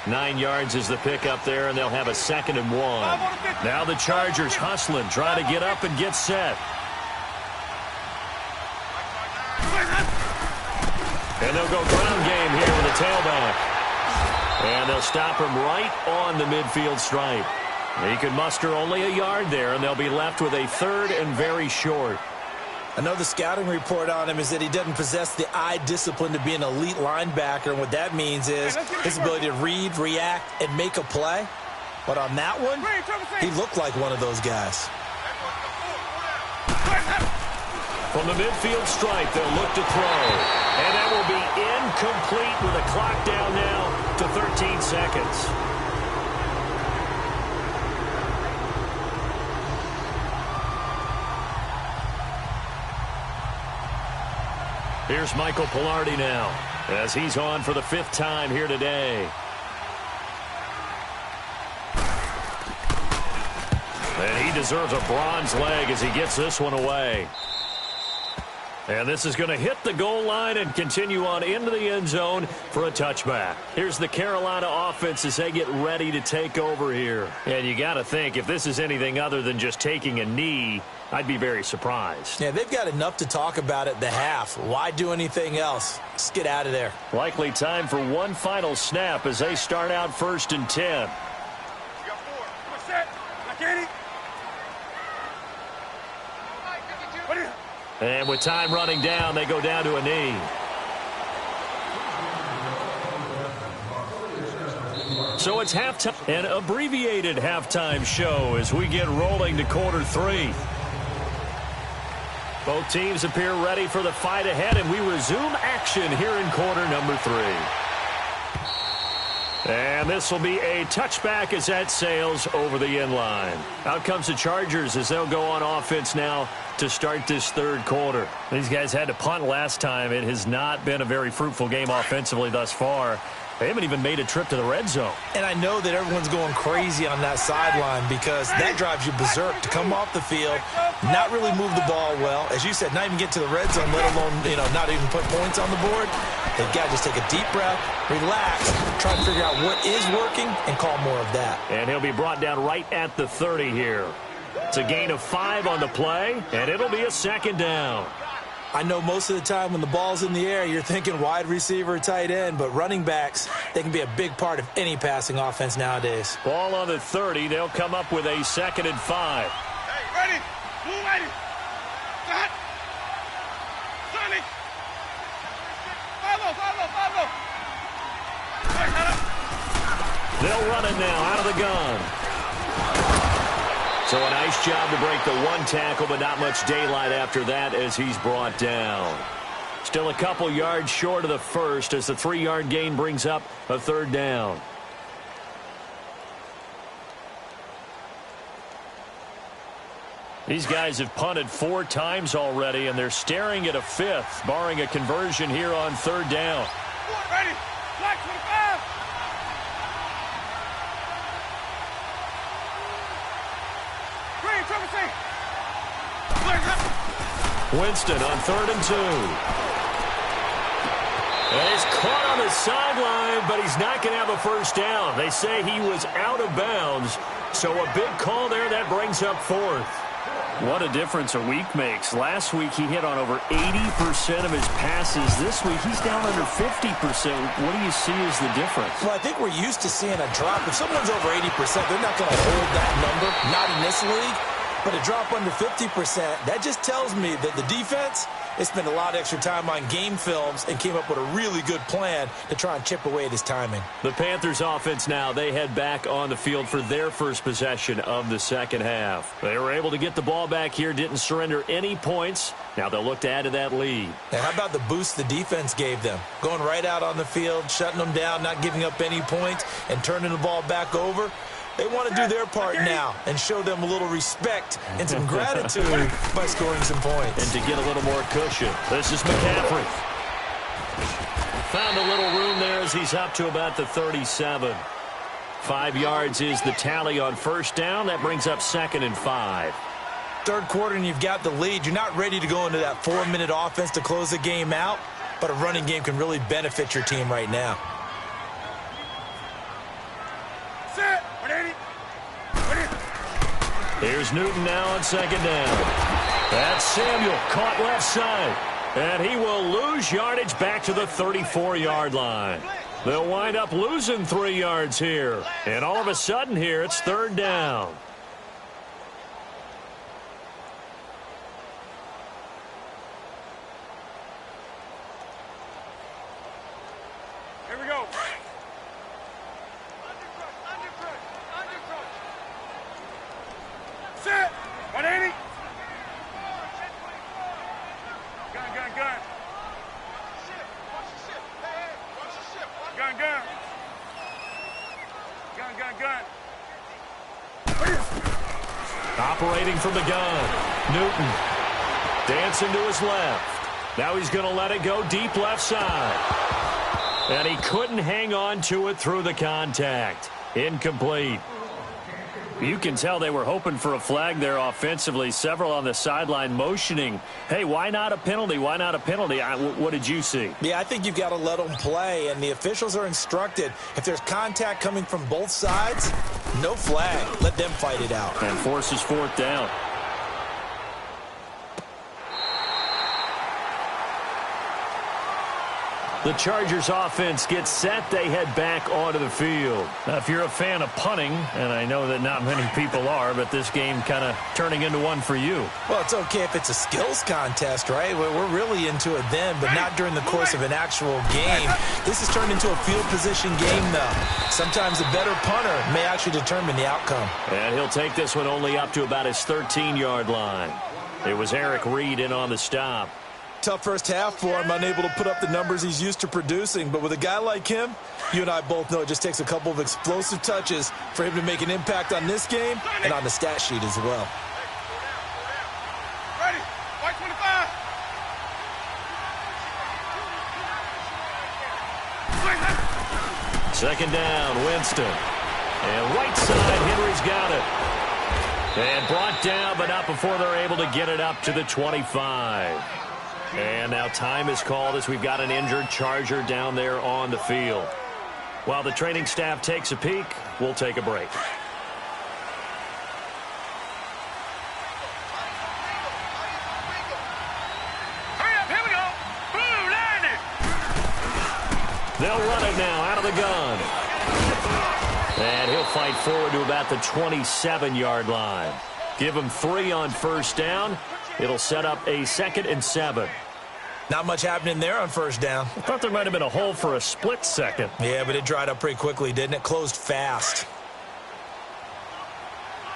9 yards is the pickup there, and they'll have a 2nd and 1. Now the Chargers hustling, trying to get up and get set. And they'll go ground game here with a tailback. And they'll stop him right on the midfield stripe. He can muster only a yard there, and they'll be left with a 3rd and very short. I know the scouting report on him is that he doesn't possess the eye discipline to be an elite linebacker, and what that means is his ability to read, react, and make a play. But on that one, he looked like one of those guys. From the midfield stripe, they'll look to throw. And that will be incomplete with a clock down now to 13 seconds. Here's Michael Pilardi now as he's on for the 5th time here today. And he deserves a bronze leg as he gets this one away. And this is going to hit the goal line and continue on into the end zone for a touchback. Here's the Carolina offense as they get ready to take over here. And you got to think, if this is anything other than just taking a knee, I'd be very surprised. Yeah, they've got enough to talk about at the half. Why do anything else? Let's get out of there. Likely time for one final snap as they start out 1st and 10. You got 4. Come on, set. I get it. And with time running down, they go down to a knee. So it's halftime, an abbreviated halftime show as we get rolling to quarter 3. Both teams appear ready for the fight ahead, and we resume action here in quarter number 3. And this will be a touchback as that sails over the end line. Out comes the Chargers as they'll go on offense now to start this 3rd quarter. These guys had to punt last time. It has not been a very fruitful game offensively thus far. They haven't even made a trip to the red zone. And I know that everyone's going crazy on that sideline because that drives you berserk to come off the field, not really move the ball well. As you said, not even get to the red zone, let alone, not even put points on the board. They've got to just take a deep breath, relax, try to figure out what is working, and call more of that. And he'll be brought down right at the 30 here. It's a gain of 5 on the play, and it'll be a second down. I know most of the time when the ball's in the air, you're thinking wide receiver, tight end, but running backs, they can be a big part of any passing offense nowadays. Ball on the 30. They'll come up with a 2nd and 5. Hey, ready? Move ready. Set. Sonny. Follow. They'll run it now out of the gun. So a nice job to break the 1 tackle, but not much daylight after that as he's brought down. Still a couple yards short of the first as the 3-yard gain brings up a 3rd down. These guys have punted 4 times already, and they're staring at a 5th, barring a conversion here on 3rd down. Ready? Black 25. Green, trouble seat. Winston on 3rd and 2. And he's caught on the sideline, but he's not going to have a first down. They say he was out of bounds, so a big call there that brings up 4th. What a difference a week makes. Last week he hit on over 80% of his passes. This week he's down under 50%. What do you see as the difference? Well, I think we're used to seeing a drop. If someone's over 80%, they're not going to hold that number, not in this league. But a drop under 50%, that just tells me that the defense has spent a lot of extra time on game films and came up with a really good plan to try and chip away at his timing. The Panthers offense now, they head back on the field for their first possession of the second half. They were able to get the ball back here, didn't surrender any points. Now they'll look to add to that lead. And how about the boost the defense gave them? Going right out on the field, shutting them down, not giving up any points, and turning the ball back over. They want to do their part now and show them a little respect and some gratitude by scoring some points. And to get a little more cushion. This is McCaffrey. Found a little room there as he's up to about the 37. 5 yards is the tally on first down. That brings up 2nd and 5. Third quarter and you've got the lead. You're not ready to go into that 4-minute offense to close the game out, but a running game can really benefit your team right now. Set. Here's Newton now on 2nd down. That's Samuel caught left side. And he will lose yardage back to the 34-yard line. They'll wind up losing 3 yards here. And all of a sudden here, it's 3rd down. Here we go. Set. 180. Gun. Gun. Operating from the gun. Newton dancing to his left. Now he's going to let it go deep left side. And he couldn't hang on to it through the contact. Incomplete. You can tell they were hoping for a flag there offensively. Several on the sideline motioning, hey, why not a penalty? Why not a penalty? What did you see? Yeah, I think you've got to let them play, and the officials are instructed, if there's contact coming from both sides, no flag. Let them fight it out. And forces 4th down. The Chargers offense gets set. They head back onto the field. Now, if you're a fan of punting, and I know that not many people are, but this game kind of turning into one for you. Well, it's okay if it's a skills contest, right? We're really into it then, but not during the course of an actual game. This has turned into a field position game, though. Sometimes a better punter may actually determine the outcome. And he'll take this one only up to about his 13-yard line. It was Eric Reed in on the stop. Tough first half for him, unable to put up the numbers he's used to producing. But with a guy like him, you and I both know it just takes a couple of explosive touches for him to make an impact on this game and on the stat sheet as well. Ready. White 25. 2nd down, Winston. And right side, Henry's got it. And brought down, but not before they're able to get it up to the 25. And now time is called as we've got an injured Charger down there on the field. While the training staff takes a peek, we'll take a break. They'll run it now out of the gun. And he'll fight forward to about the 27-yard line. Give him 3 on first down. It'll set up a 2nd and 7. Not much happening there on first down. I thought there might have been a hole for a split second. Yeah, but it dried up pretty quickly, didn't it? Closed fast.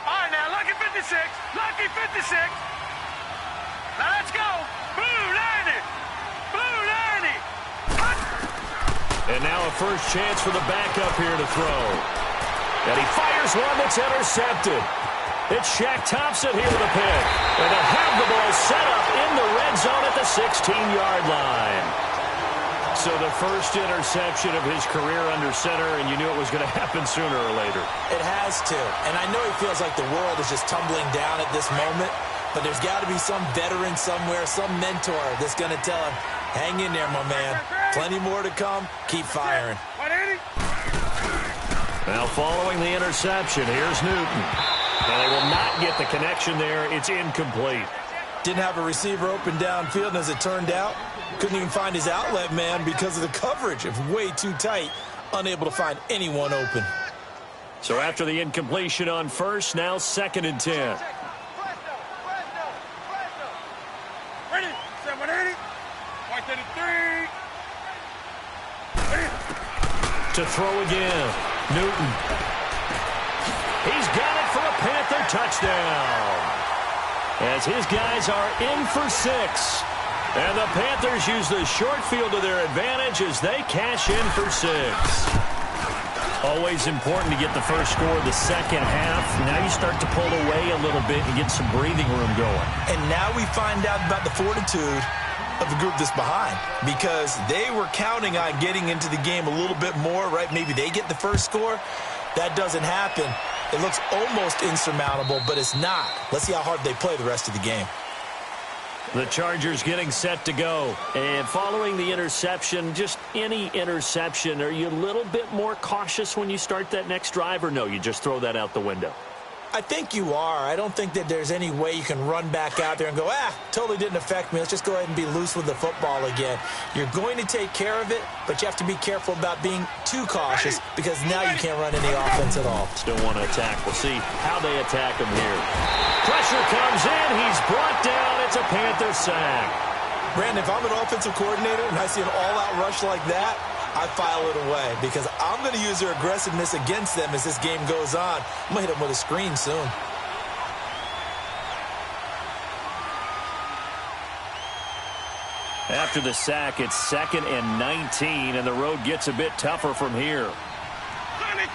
All right, now, lucky 56. Lucky 56. Now, let's go. Blue 90. Blue 90. And now a first chance for the backup here to throw. And he fires one that's intercepted. It's Shaq Thompson here with a pick. And they'll have the ball set up in the red zone at the 16-yard line. So the first interception of his career under center, and you knew it was going to happen sooner or later. It has to. And I know he feels like the world is just tumbling down at this moment, but there's got to be some veteran somewhere, some mentor that's going to tell him, hang in there, my man. Plenty more to come. Keep firing. 180. Now following the interception, here's Newton. And they will not get the connection there. It's incomplete. Didn't have a receiver open downfield, and as it turned out, couldn't even find his outlet man because of the coverage. It's way too tight, unable to find anyone open. So after the incompletion on first, now 2nd and 10. Ready. 180. 133. To throw again. Newton. He's got it for a Panther touchdown. As his guys are in for 6. And the Panthers use the short field to their advantage as they cash in for 6. Always important to get the first score of the second half. Now you start to pull away a little bit and get some breathing room going. And now we find out about the fortitude of the group that's behind, because they were counting on getting into the game a little bit more, right? Maybe they get the first score. That doesn't happen. It looks almost insurmountable, but it's not. Let's see how hard they play the rest of the game. The Chargers getting set to go. And following the interception, just any interception, are you a little bit more cautious when you start that next drive, or no, you just throw that out the window? I think you are. I don't think that there's any way you can run back out there and go, totally didn't affect me. Let's just go ahead and be loose with the football again. You're going to take care of it, but you have to be careful about being too cautious, because now you can't run any offense at all. Still want to attack. We'll see how they attack him here. Pressure comes in. He's brought down. It's a Panther sack. Brandon, if I'm an offensive coordinator and I see an all-out rush like that, I file it away, because I'm going to use their aggressiveness against them as this game goes on. I'm going to hit them with a screen soon. After the sack, it's 2nd and 19, and the road gets a bit tougher from here. Ready.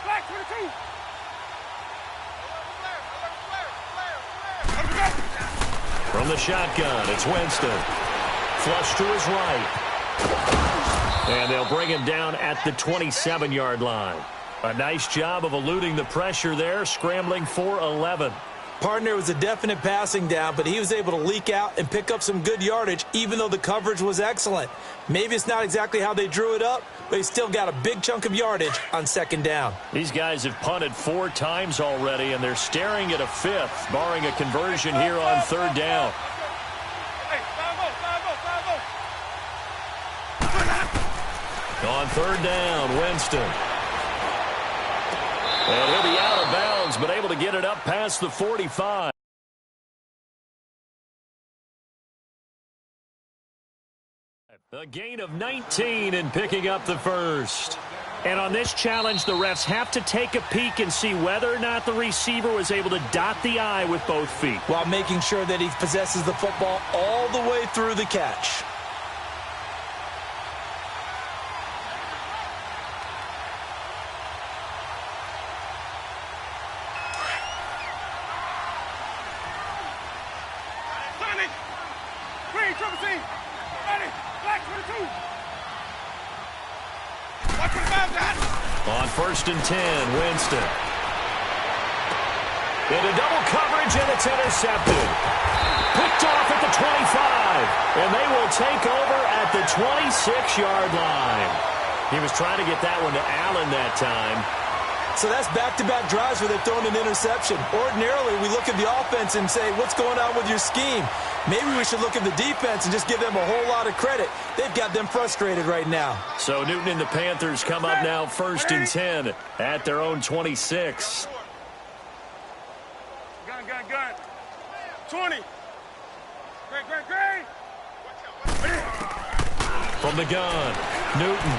Black 22. From the shotgun, it's Winston. Flush to his right. And they'll bring him down at the 27-yard line. A nice job of eluding the pressure there, scrambling for 11. Partner was a definite passing down, but he was able to leak out and pick up some good yardage, even though the coverage was excellent. Maybe it's not exactly how they drew it up, but he still got a big chunk of yardage on 2nd down. These guys have punted 4 times already, and they're staring at a 5th, barring a conversion here on 3rd down. On 3rd down, Winston. And he'll be out of bounds, but able to get it up past the 45. A gain of 19 and picking up the first. And on this challenge, the refs have to take a peek and see whether or not the receiver was able to dot the I with both feet, while making sure that he possesses the football all the way through the catch. On 1st and 10, Winston. Into double coverage, and it's intercepted. Picked off at the 25, and they will take over at the 26-yard line. He was trying to get that one to Allen that time. So that's back-to-back drives where they're throwing an interception. Ordinarily, we look at the offense and say, what's going on with your scheme? Maybe we should look at the defense and just give them a whole lot of credit. They've got them frustrated right now. So Newton and the Panthers come up now 1st and 10 at their own 26. Gun. 20. Great. From the gun, Newton.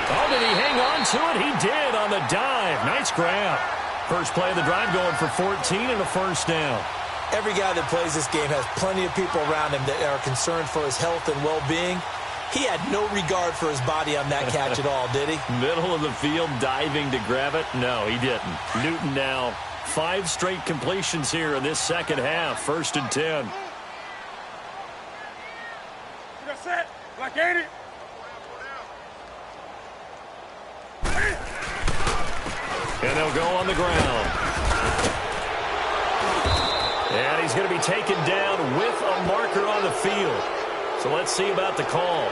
Oh, did he hang on to it? He did on the dive. Nice grab. First play of the drive going for 14 and a first down. Every guy that plays this game has plenty of people around him that are concerned for his health and well-being. He had no regard for his body on that catch at all, did he? Middle of the field, diving to grab it? No, he didn't. Newton now 5 straight completions here in this second half. 1st and 10. You got set? Like 80. And they'll go on the ground. And he's going to be taken down with a marker on the field. So let's see about the call.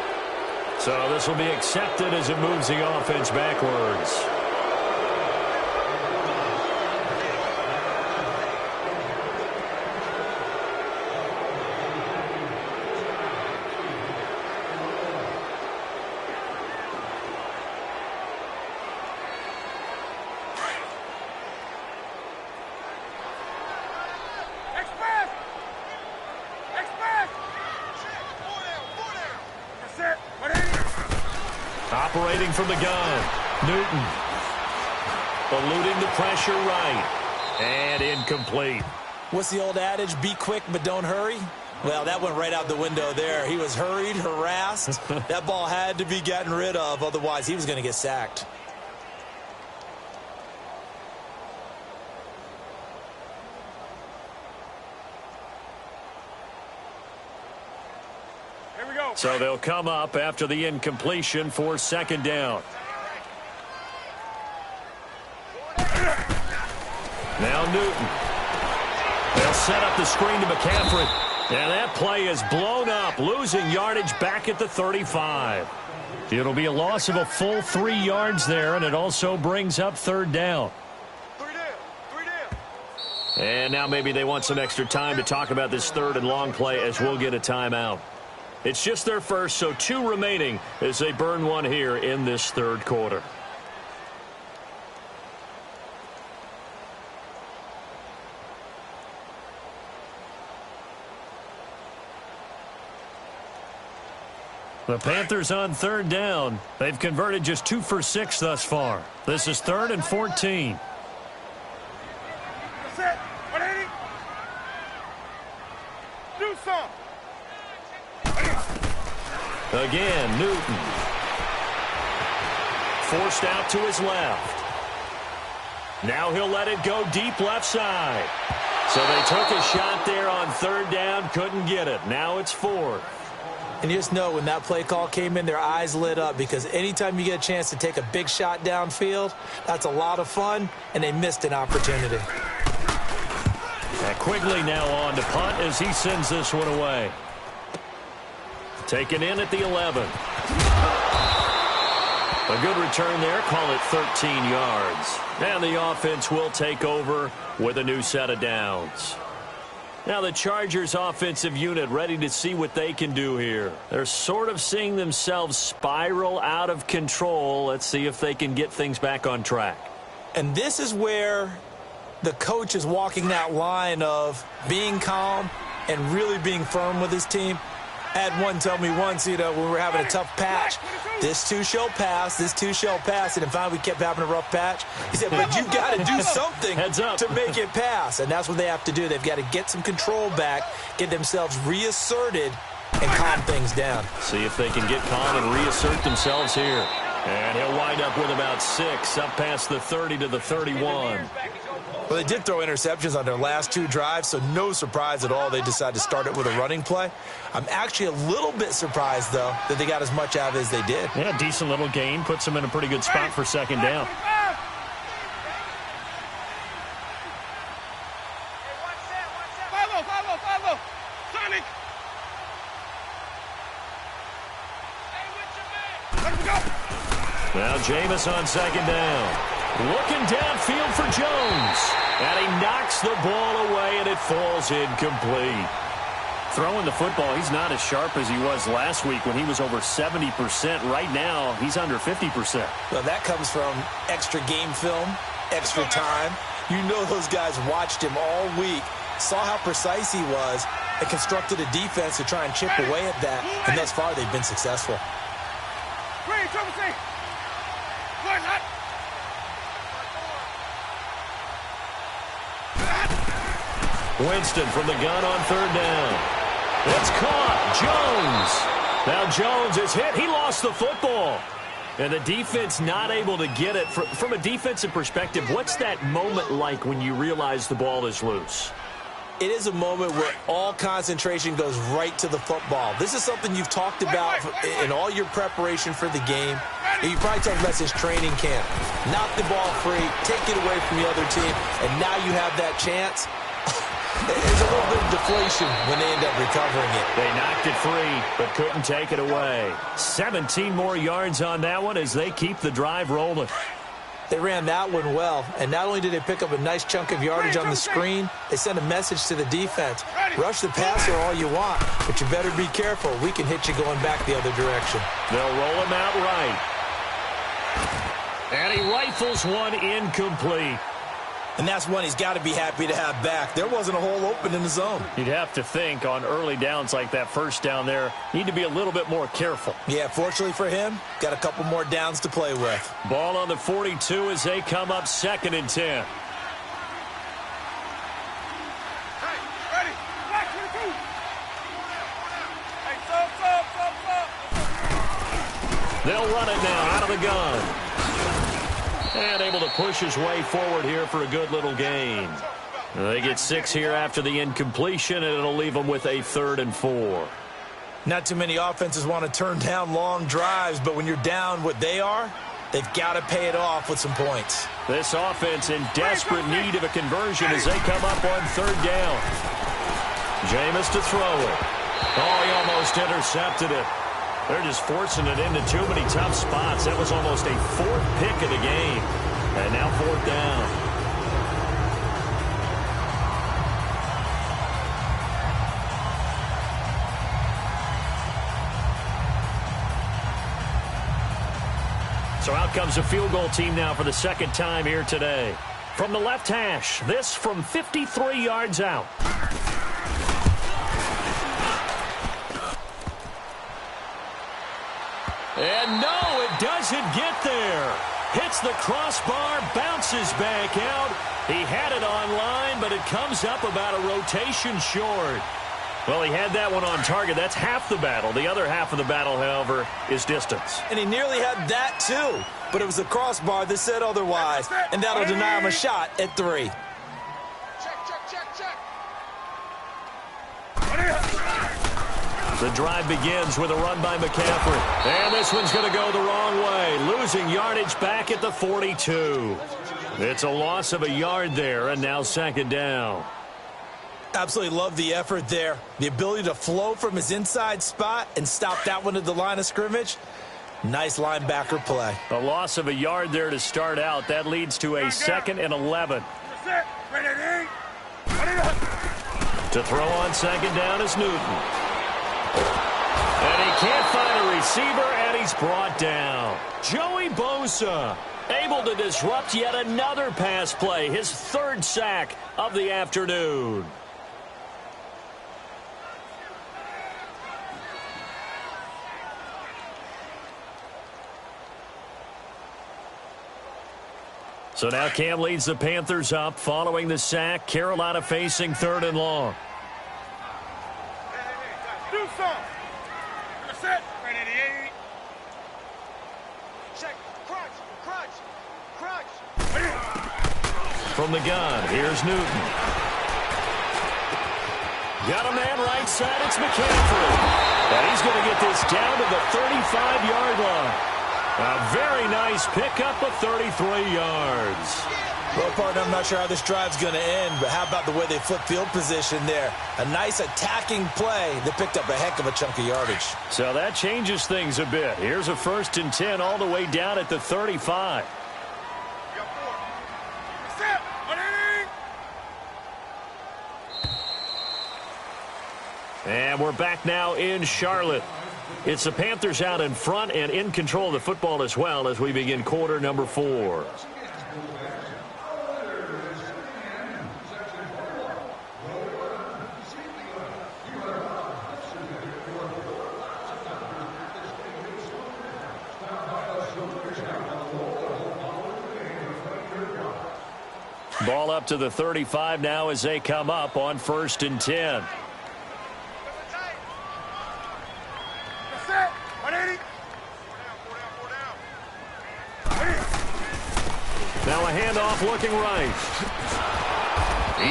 So this will be accepted as it moves the offense backwards. Operating from the gun, Newton. Eluding the pressure right. And incomplete. What's the old adage? Be quick, but don't hurry? Well, that went right out the window there. He was hurried, harassed. That ball had to be gotten rid of, otherwise he was going to get sacked. So they'll come up after the incompletion for 2nd down. Now Newton. They'll set up the screen to McCaffrey. And that play is blown up, losing yardage back at the 35. It'll be a loss of a full 3 yards there, and it also brings up 3rd down. And now maybe they want some extra time to talk about this 3rd and long play as we'll get a timeout. It's just their first, so 2 remaining as they burn one here in this 3rd quarter. The Panthers on 3rd down. They've converted just 2 for 6 thus far. This is 3rd and 14. That's it. 180. Do something. Again, Newton. Forced out to his left. Now he'll let it go deep left side. So they took a shot there on 3rd down, couldn't get it. Now it's 4th. And you just know when that play call came in, their eyes lit up, because anytime you get a chance to take a big shot downfield, that's a lot of fun, and they missed an opportunity. And Quigley now on to punt as he sends this one away. Taken in at the 11. A good return there. Call it 13 yards. And the offense will take over with a new set of downs. Now the Chargers offensive unit ready to see what they can do here. They're sort of seeing themselves spiral out of control. Let's see if they can get things back on track. And this is where the coach is walking that line of being calm and really being firm with his team. I had one tell me once, when we were having a tough patch, this too shall pass, this too shall pass, and finally we kept having a rough patch. He said, but you've got to do something to make it pass, and that's what they have to do. They've got to get some control back, get themselves reasserted, and calm things down. See if they can get calm and reassert themselves here. And he'll wind up with about 6, up past the 30 to the 31. Well, they did throw interceptions on their last 2 drives, so no surprise at all they decided to start it with a running play. I'm actually a little bit surprised, though, that they got as much out of it as they did. Yeah, decent little gain. Puts them in a pretty good spot for 2nd down. Follow. Sonic. Let him go. Now Jameis on 2nd down. Looking downfield for Jones. And he knocks the ball away, and it falls incomplete. Throwing the football, he's not as sharp as he was last week when he was over 70%. Right now, he's under 50%. Well, that comes from extra game film, extra time. You know those guys watched him all week, saw how precise he was, and constructed a defense to try and chip away at that. And thus far, they've been successful. Winston from the gun on third down. It's caught. Jones. Now Jones is hit. He lost the football. And the defense not able to get it. From a defensive perspective, what's that moment like when you realize the ball is loose? It is a moment where all concentration goes right to the football. This is something you've talked about in all your preparation for the game. And you probably talked about since training camp. Knock the ball free, take it away from the other team, and now you have that chance. There's a little bit of deflation when they end up recovering it. They knocked it free, but couldn't take it away. 17 more yards on that one as they keep the drive rolling. They ran that one well, and not only did they pick up a nice chunk of yardage on the screen, they sent a message to the defense. Rush the passer all you want, but you better be careful. We can hit you going back the other direction. They'll roll him out right. And he rifles one incomplete. And that's one he's got to be happy to have back. There wasn't a hole open in the zone. You'd have to think on early downs like that first down there, need to be a little bit more careful. Yeah, fortunately for him, got a couple more downs to play with. Ball on the 42 as they come up 2nd and 10. They'll run it now out of the gun. And able to push his way forward here for a good little gain. They get 6 here after the incompletion, and it'll leave them with a 3rd and 4. Not too many offenses want to turn down long drives, but when you're down what they are, they've got to pay it off with some points. This offense in desperate need of a conversion as they come up on 3rd down. Jameis to throw it. Oh, he almost intercepted it. They're just forcing it into too many tough spots. That was almost a 4th pick of the game. And now 4th down. So out comes a field goal team now for the 2nd time here today. From the left hash, this from 53 yards out. And no, it doesn't get there. Hits the crossbar, bounces back out. He had it online, but it comes up about a rotation short. Well, he had that one on target. That's half the battle. The other half of the battle, however, is distance. And he nearly had that, too. But it was the crossbar that said otherwise. And that'll deny him a shot at 3. The drive begins with a run by McCaffrey. And this one's going to go the wrong way. Losing yardage back at the 42. It's a loss of a yard there, and now 2nd down. Absolutely love the effort there. The ability to flow from his inside spot and stop that one at the line of scrimmage. Nice linebacker play. A loss of a yard there to start out. That leads to a 2nd and 11. To throw on 2nd down is Newton. And he can't find a receiver, and he's brought down. Joey Bosa able to disrupt yet another pass play, his 3rd sack of the afternoon. So now Cam leads the Panthers up following the sack. Carolina facing 3rd and long. From the gun, here's Newton. Got a man right side, it's McCaffrey. And he's going to get this down to the 35-yard line. A very nice pickup of 33 yards. Well, partner, I'm not sure how this drive's going to end, but how about the way they flip field position there? A nice attacking play that picked up a heck of a chunk of yardage. So that changes things a bit. Here's a 1st and 10 all the way down at the 35. And we're back now in Charlotte. It's the Panthers out in front and in control of the football as well as we begin quarter number 4. Ball up to the 35 now as they come up on 1st and 10. Now a handoff looking right.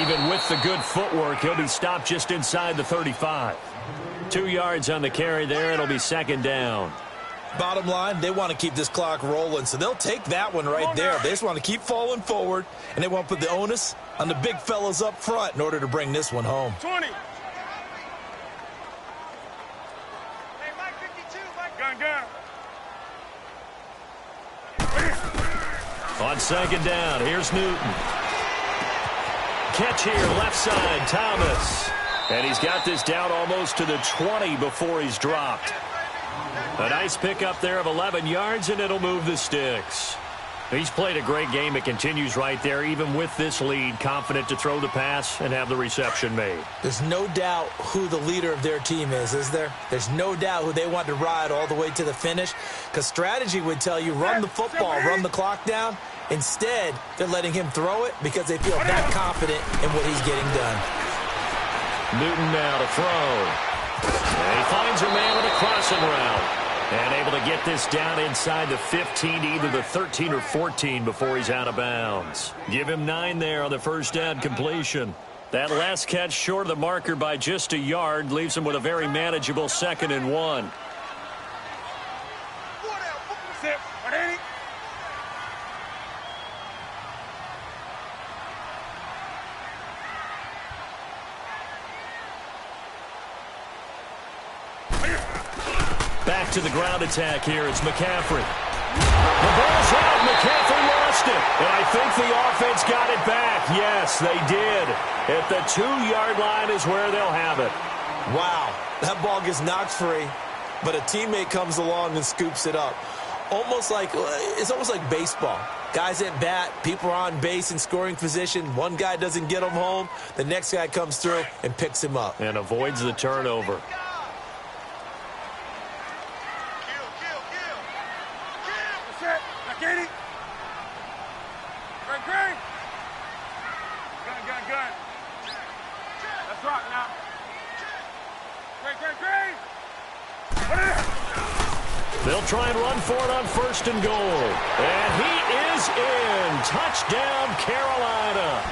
Even with the good footwork, he'll be stopped just inside the 35. 2 yards on the carry there. It'll be 2nd down. Bottom line, they want to keep this clock rolling, so they'll take that one right there. They just want to keep falling forward, and they want to put the onus on the big fellas up front in order to bring this one home. 20. Hey, Mike 52, Mike. Gun. On 2nd down, here's Newton. Catch here, left side, Thomas. And he's got this down almost to the 20 before he's dropped. A nice pickup there of 11 yards, and it'll move the sticks. He's played a great game. It continues right there, even with this lead, confident to throw the pass and have the reception made. There's no doubt who the leader of their team is there? There's no doubt who they want to ride all the way to the finish, because strategy would tell you run the football, run the clock down. Instead, they're letting him throw it because they feel that confident in what he's getting done. Newton now to throw. And he finds a man with a crossing route. And able to get this down inside the 15, either the 13 or 14 before he's out of bounds. Give him 9 there on the 1st down completion. That last catch short of the marker by just a yard leaves him with a very manageable 2nd and 1. Back to the ground attack here. It's McCaffrey. The ball's out. McCaffrey lost it. And I think the offense got it back. Yes, they did. At the 2-yard line is where they'll have it. Wow. That ball gets knocked free, but a teammate comes along and scoops it up. It's almost like baseball. Guys at bat, people are on base in scoring position. One guy doesn't get him home. The next guy comes through and picks him up. And avoids the turnover. Gun. Let's rock now. Great. They'll try and run for it on 1st and goal. And he is in. Touchdown, Carolina.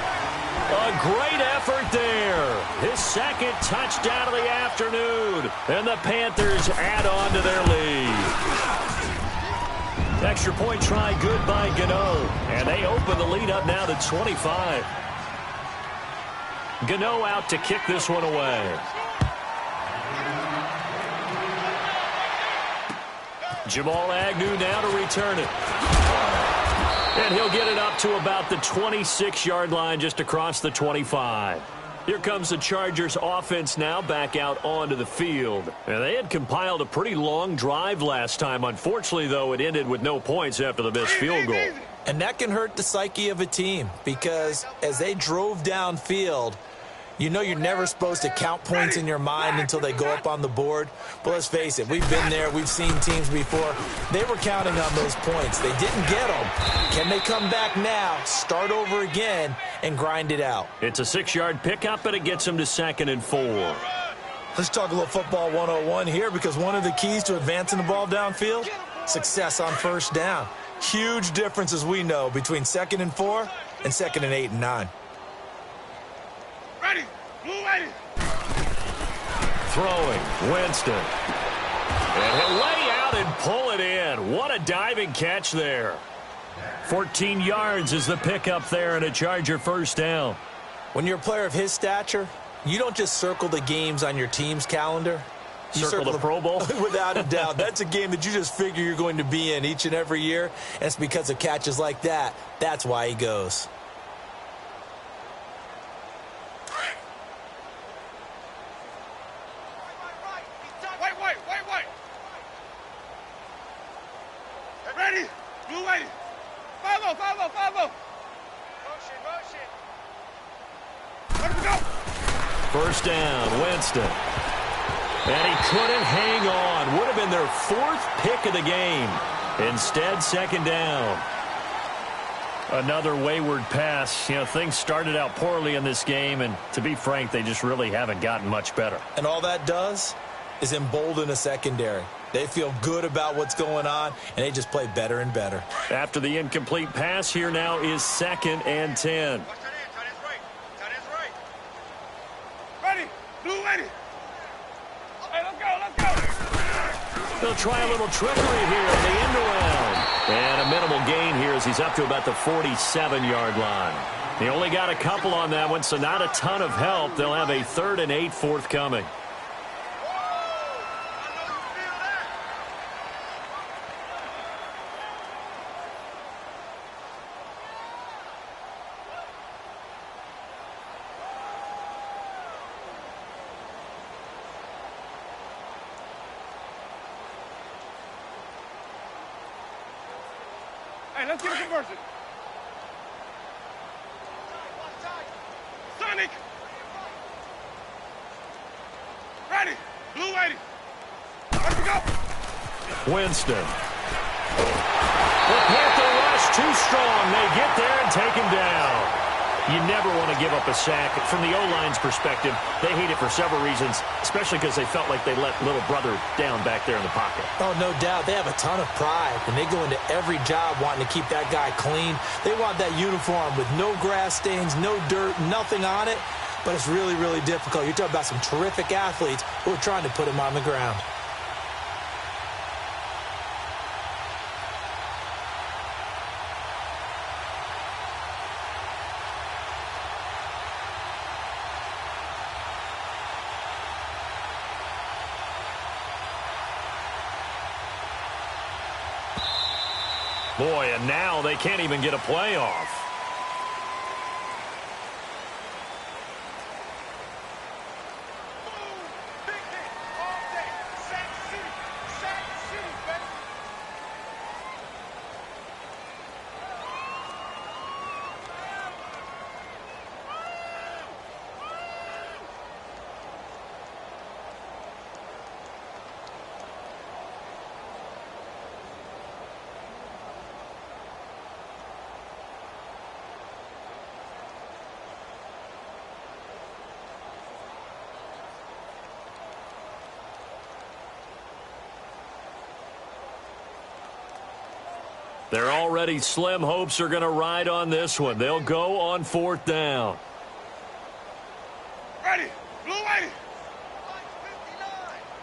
A great effort there. His 2nd touchdown of the afternoon. And the Panthers add on to their lead. Extra point try good by Gano. And they open the lead up now to 25. Gano out to kick this one away. Jamal Agnew now to return it. And he'll get it up to about the 26-yard line just across the 25. Here comes the Chargers offense now back out onto the field. And they had compiled a pretty long drive last time. Unfortunately, though, it ended with no points after the missed field goal. And that can hurt the psyche of a team because as they drove downfield, you know you're never supposed to count points in your mind until they go up on the board. But let's face it, we've been there. We've seen teams before. They were counting on those points. They didn't get them. Can they come back now, start over again, and grind it out? It's a 6-yard pickup, and it gets them to 2nd and 4. Let's talk a little football 101 here because one of the keys to advancing the ball downfield, success on 1st down. Huge difference, as we know, between 2nd and 4 and 2nd and 8 and 9. Ready. Blue ready. Throwing, Winston. And he'll lay out and pull it in. What a diving catch there. 14 yards is the pickup there and a Charger 1st down. When you're a player of his stature, you don't just circle the games on your team's calendar. You circle the Pro Bowl? Without a doubt. That's a game that you just figure you're going to be in each and every year. And it's because of catches like that. That's why he goes. Ready? Blue waiting. 5-0, 5-0, 5-0. Motion, motion. Let him go. First down, Winston. And he couldn't hang on. Would have been their 4th pick of the game. Instead, second down. Another wayward pass. You know, things started out poorly in this game, and to be frank, they just really haven't gotten much better. And all that does is embolden a secondary. They feel good about what's going on, and they just play better and better. After the incomplete pass, here now is 2nd and 10. Watch that in. Tight ends right. Tight ends right. Ready? Blue ready. Hey, let's go, let's go. They'll try a little trickery here in the end around. And a minimal gain here as he's up to about the 47-yard line. He only got a couple on that one, so not a ton of help. They'll have a 3rd and 8 forthcoming. Hey, let's get a conversion. Sonic. Ready. Blue ready. Let's go. Winston. The Panther rush too strong. They get there and take him down. You never want to give up a sack. From the O-line's perspective, they hate it for several reasons, especially because they felt like they let little brother down back there in the pocket. Oh, no doubt. They have a ton of pride, and they go into every job wanting to keep that guy clean. They want that uniform with no grass stains, no dirt, nothing on it. But it's really, really difficult. You're talking about some terrific athletes who are trying to put him on the ground. Boy, and now they can't even get a playoff. Their already slim hopes are going to ride on this one. They'll go on 4th down. Ready. Blue ready.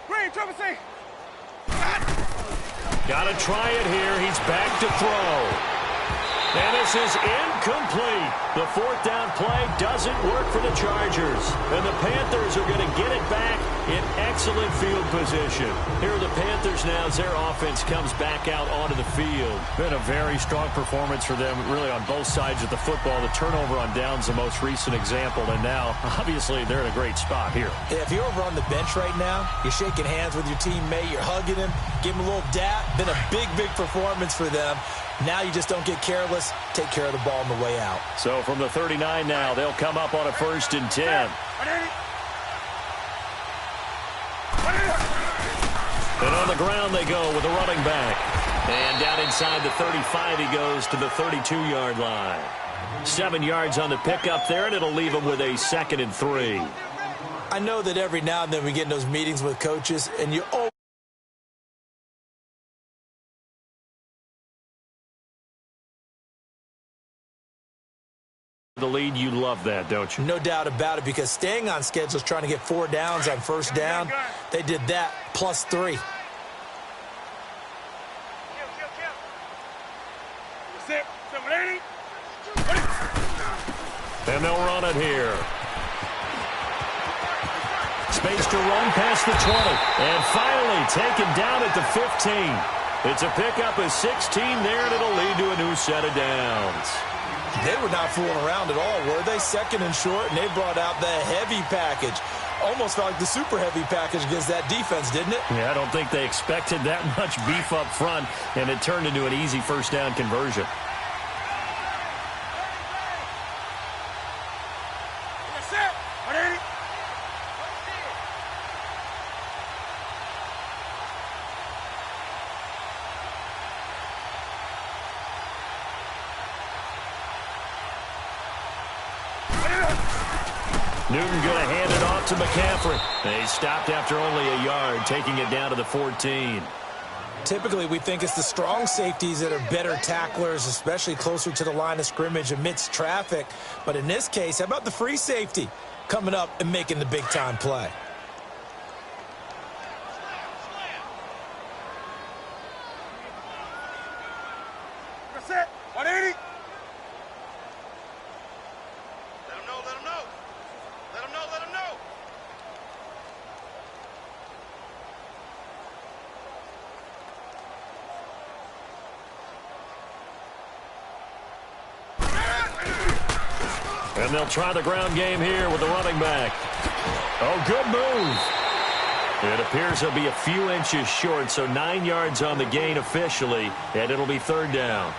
Green, triple C. Got to try it here. He's back to throw. And this is incomplete. The 4th down play doesn't work for the Chargers. And the Panthers are going to get it back in excellent field position. Here are the Panthers now as their offense comes back out onto the field. Been a very strong performance for them, really, on both sides of the football. The turnover on downs the most recent example. And now, obviously, they're in a great spot here. Yeah, if you're over on the bench right now, you're shaking hands with your teammate, you're hugging him, give him a little dap. Been a big, big performance for them. Now you just don't get careless. Take care of the ball on the way out. So from the 39 now, they'll come up on a 1st and 10. And on the ground they go with a running back. And down inside the 35 he goes to the 32-yard line. 7 yards on the pickup there, and it'll leave him with a 2nd and 3. I know that every now and then we get in those meetings with coaches, and you always the lead. You love that, don't you? no doubt about it, because staying on schedule is trying to get 4 downs on 1st down. They did that plus 3. And they'll run it here. Space to run past the 20. And finally taken down at the 15. It's a pickup of 16 there, and it'll lead to a new set of downs. They were not fooling around at all, were they? 2nd and short, and they brought out the heavy package. almost felt like the super heavy package against that defense, didn't it? Yeah, I don't think they expected that much beef up front, and it turned into an easy first down conversion. Newton going to hand it off to McCaffrey. They stopped after only a yard, taking it down to the 14. Typically, we think it's the strong safeties that are better tacklers, especially closer to the line of scrimmage amidst traffic. But in this case, how about the free safety coming up and making the big-time play? That's it. 180. Let him know, let him know. Let him know, let him know. And they'll try the ground game here with the running back. Oh, good move. It appears he'll be a few inches short, so 9 yards on the gain officially, and it'll be third down.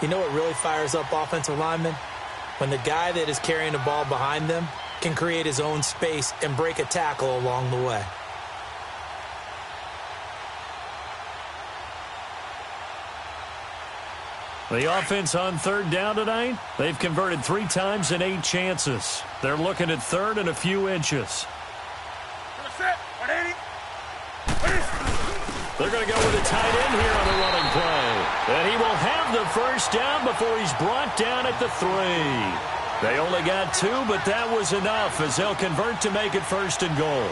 You know what really fires up offensive linemen? When the guy that is carrying the ball behind them can create his own space and break a tackle along the way. The offense on third down tonight, they've converted 3 times in 8 chances. They're looking at third and a few inches. They're going to go with a tight end here on the running play. And he will have the first down before he's brought down at the 3. They only got 2, but that was enough as they'll convert to make it first and goal.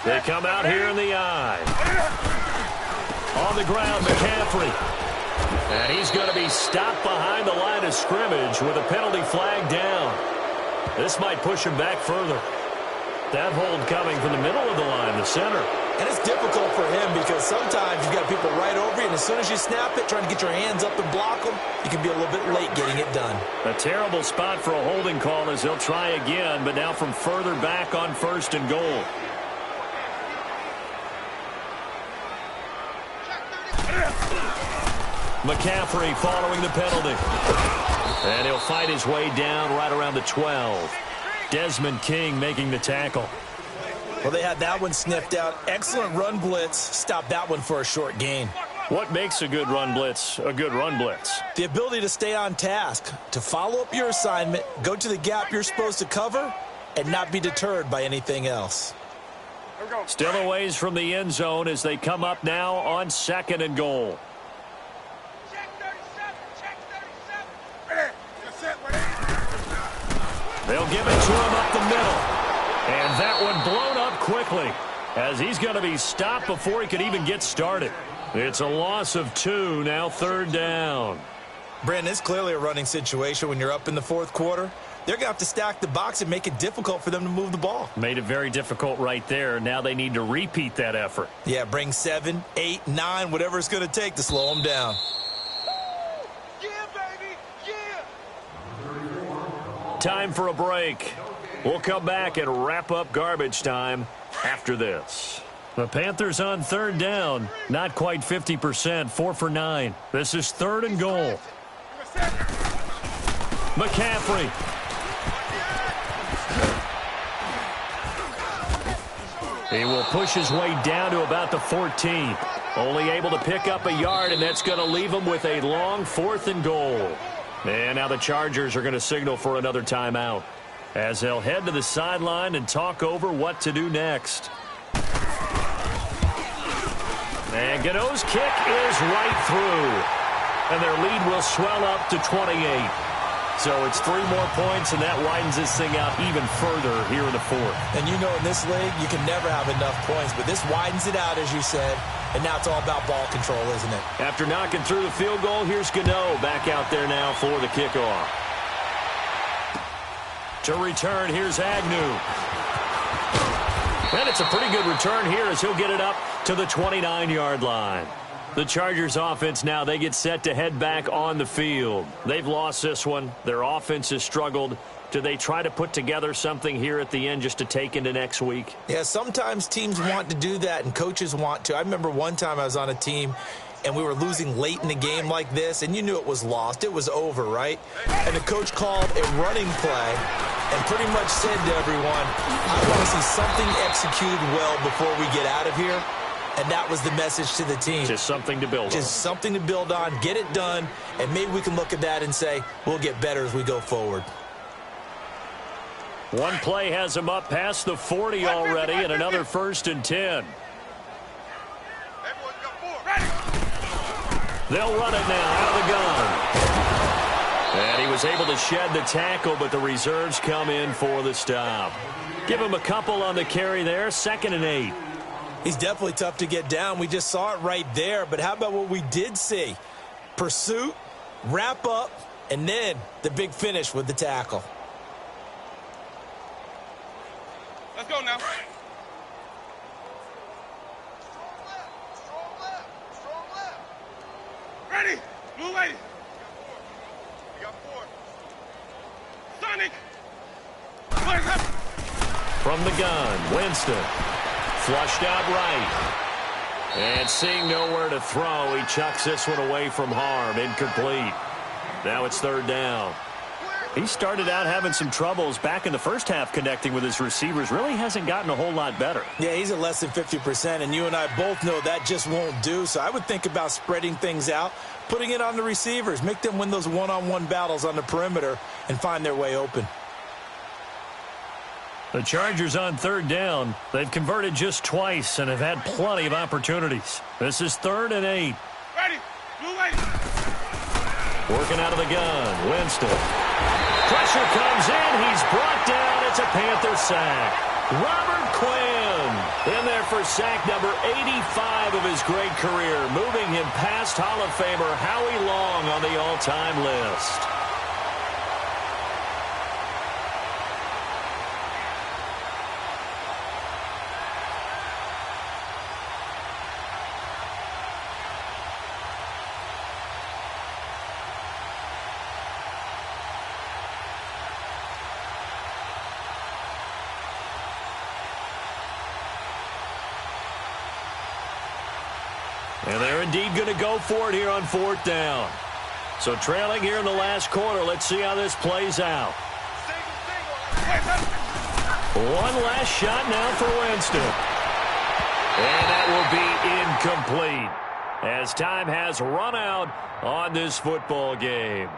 They come out here in the eye. On the ground, McCaffrey. And he's going to be stopped behind the line of scrimmage with a penalty flag down. This might push him back further. That hold coming from the middle of the line, the center. And it's difficult for him because sometimes you've got people right over you, and as soon as you snap it, trying to get your hands up and block them, you can be a little bit late getting it done. A terrible spot for a holding call as they'll try again, but now from further back on first and goal. McCaffrey following the penalty. And he'll fight his way down right around the 12. Desmond King making the tackle. Well, they had that one sniffed out. Excellent run blitz. Stopped that one for a short gain. What makes a good run blitz a good run blitz? The ability to stay on task, to follow up your assignment, go to the gap you're supposed to cover, and not be deterred by anything else. Still a ways from the end zone as they come up now on second and goal. They'll give it to him up the middle. And that one blown up quickly as he's going to be stopped before he could even get started. It's a loss of 2, now third down. Brandon, it's clearly a running situation when you're up in the fourth quarter. They're going to have to stack the box and make it difficult for them to move the ball. Made it very difficult right there. Now they need to repeat that effort. Yeah, bring 7, 8, 9, whatever it's going to take to slow them down. Time for a break. We'll come back and wrap up garbage time after this. The Panthers on third down. Not quite 50%, 4 for 9. This is third and goal. McCaffrey. He will push his way down to about the 14. Only able to pick up a yard, and that's going to leave him with a long 4th and goal. And now the Chargers are going to signal for another timeout as they'll head to the sideline and talk over what to do next. And Gano's kick is right through. And their lead will swell up to 28. So it's 3 more points, and that widens this thing out even further here in the fourth. And you know in this league, you can never have enough points, but this widens it out, as you said. And now it's all about ball control, isn't it? After knocking through the field goal, here's Gano back out there now for the kickoff. To return, here's Agnew. And it's a pretty good return here as he'll get it up to the 29-yard line. The Chargers offense now, they get set to head back on the field. They've lost this one. Their offense has struggled. Do they try to put together something here at the end just to take into next week? Yeah, sometimes teams want to do that and coaches want to. I remember one time I was on a team and we were losing late in the game like this, and you knew it was lost. It was over, right? And the coach called a running play and pretty much said to everyone, I want to see something executed well before we get out of here. And that was the message to the team. Just something to build on. Just something to build on, get it done, and maybe we can look at that and say, we'll get better as we go forward. One play has him up past the 40 already, and another 1st and 10. They'll run it now out of the gun. And he was able to shed the tackle, but the reserves come in for the stop. Give him a couple on the carry there, 2nd and 8. He's definitely tough to get down. We just saw it right there. But how about what we did see? Pursuit, wrap up, and then the big finish with the tackle. Let's go now. Strong left. Ready. Blue lady. We got 4. Sonic. From the gun, Winston. Flushed out right. And seeing nowhere to throw, he chucks this one away from harm. Incomplete. Now it's 3rd down. He started out having some troubles back in the first half connecting with his receivers. Really hasn't gotten a whole lot better. Yeah, he's at less than 50%, and you and I both know that just won't do. So I would think about spreading things out, putting it on the receivers, make them win those one-on-one battles on the perimeter and find their way open. The Chargers on 3rd down. They've converted just twice and have had plenty of opportunities. This is 3rd and 8. Ready. Blue lady. Working out of the gun. Winston. Pressure comes in. He's brought down. It's a Panther sack. Robert Quinn in there for sack number 85 of his great career, moving him past Hall of Famer Howie Long on the all-time list. And they're indeed going to go for it here on 4th down. So trailing here in the last quarter. Let's see how this plays out. One last shot now for Winston. And that will be incomplete as time has run out on this football game.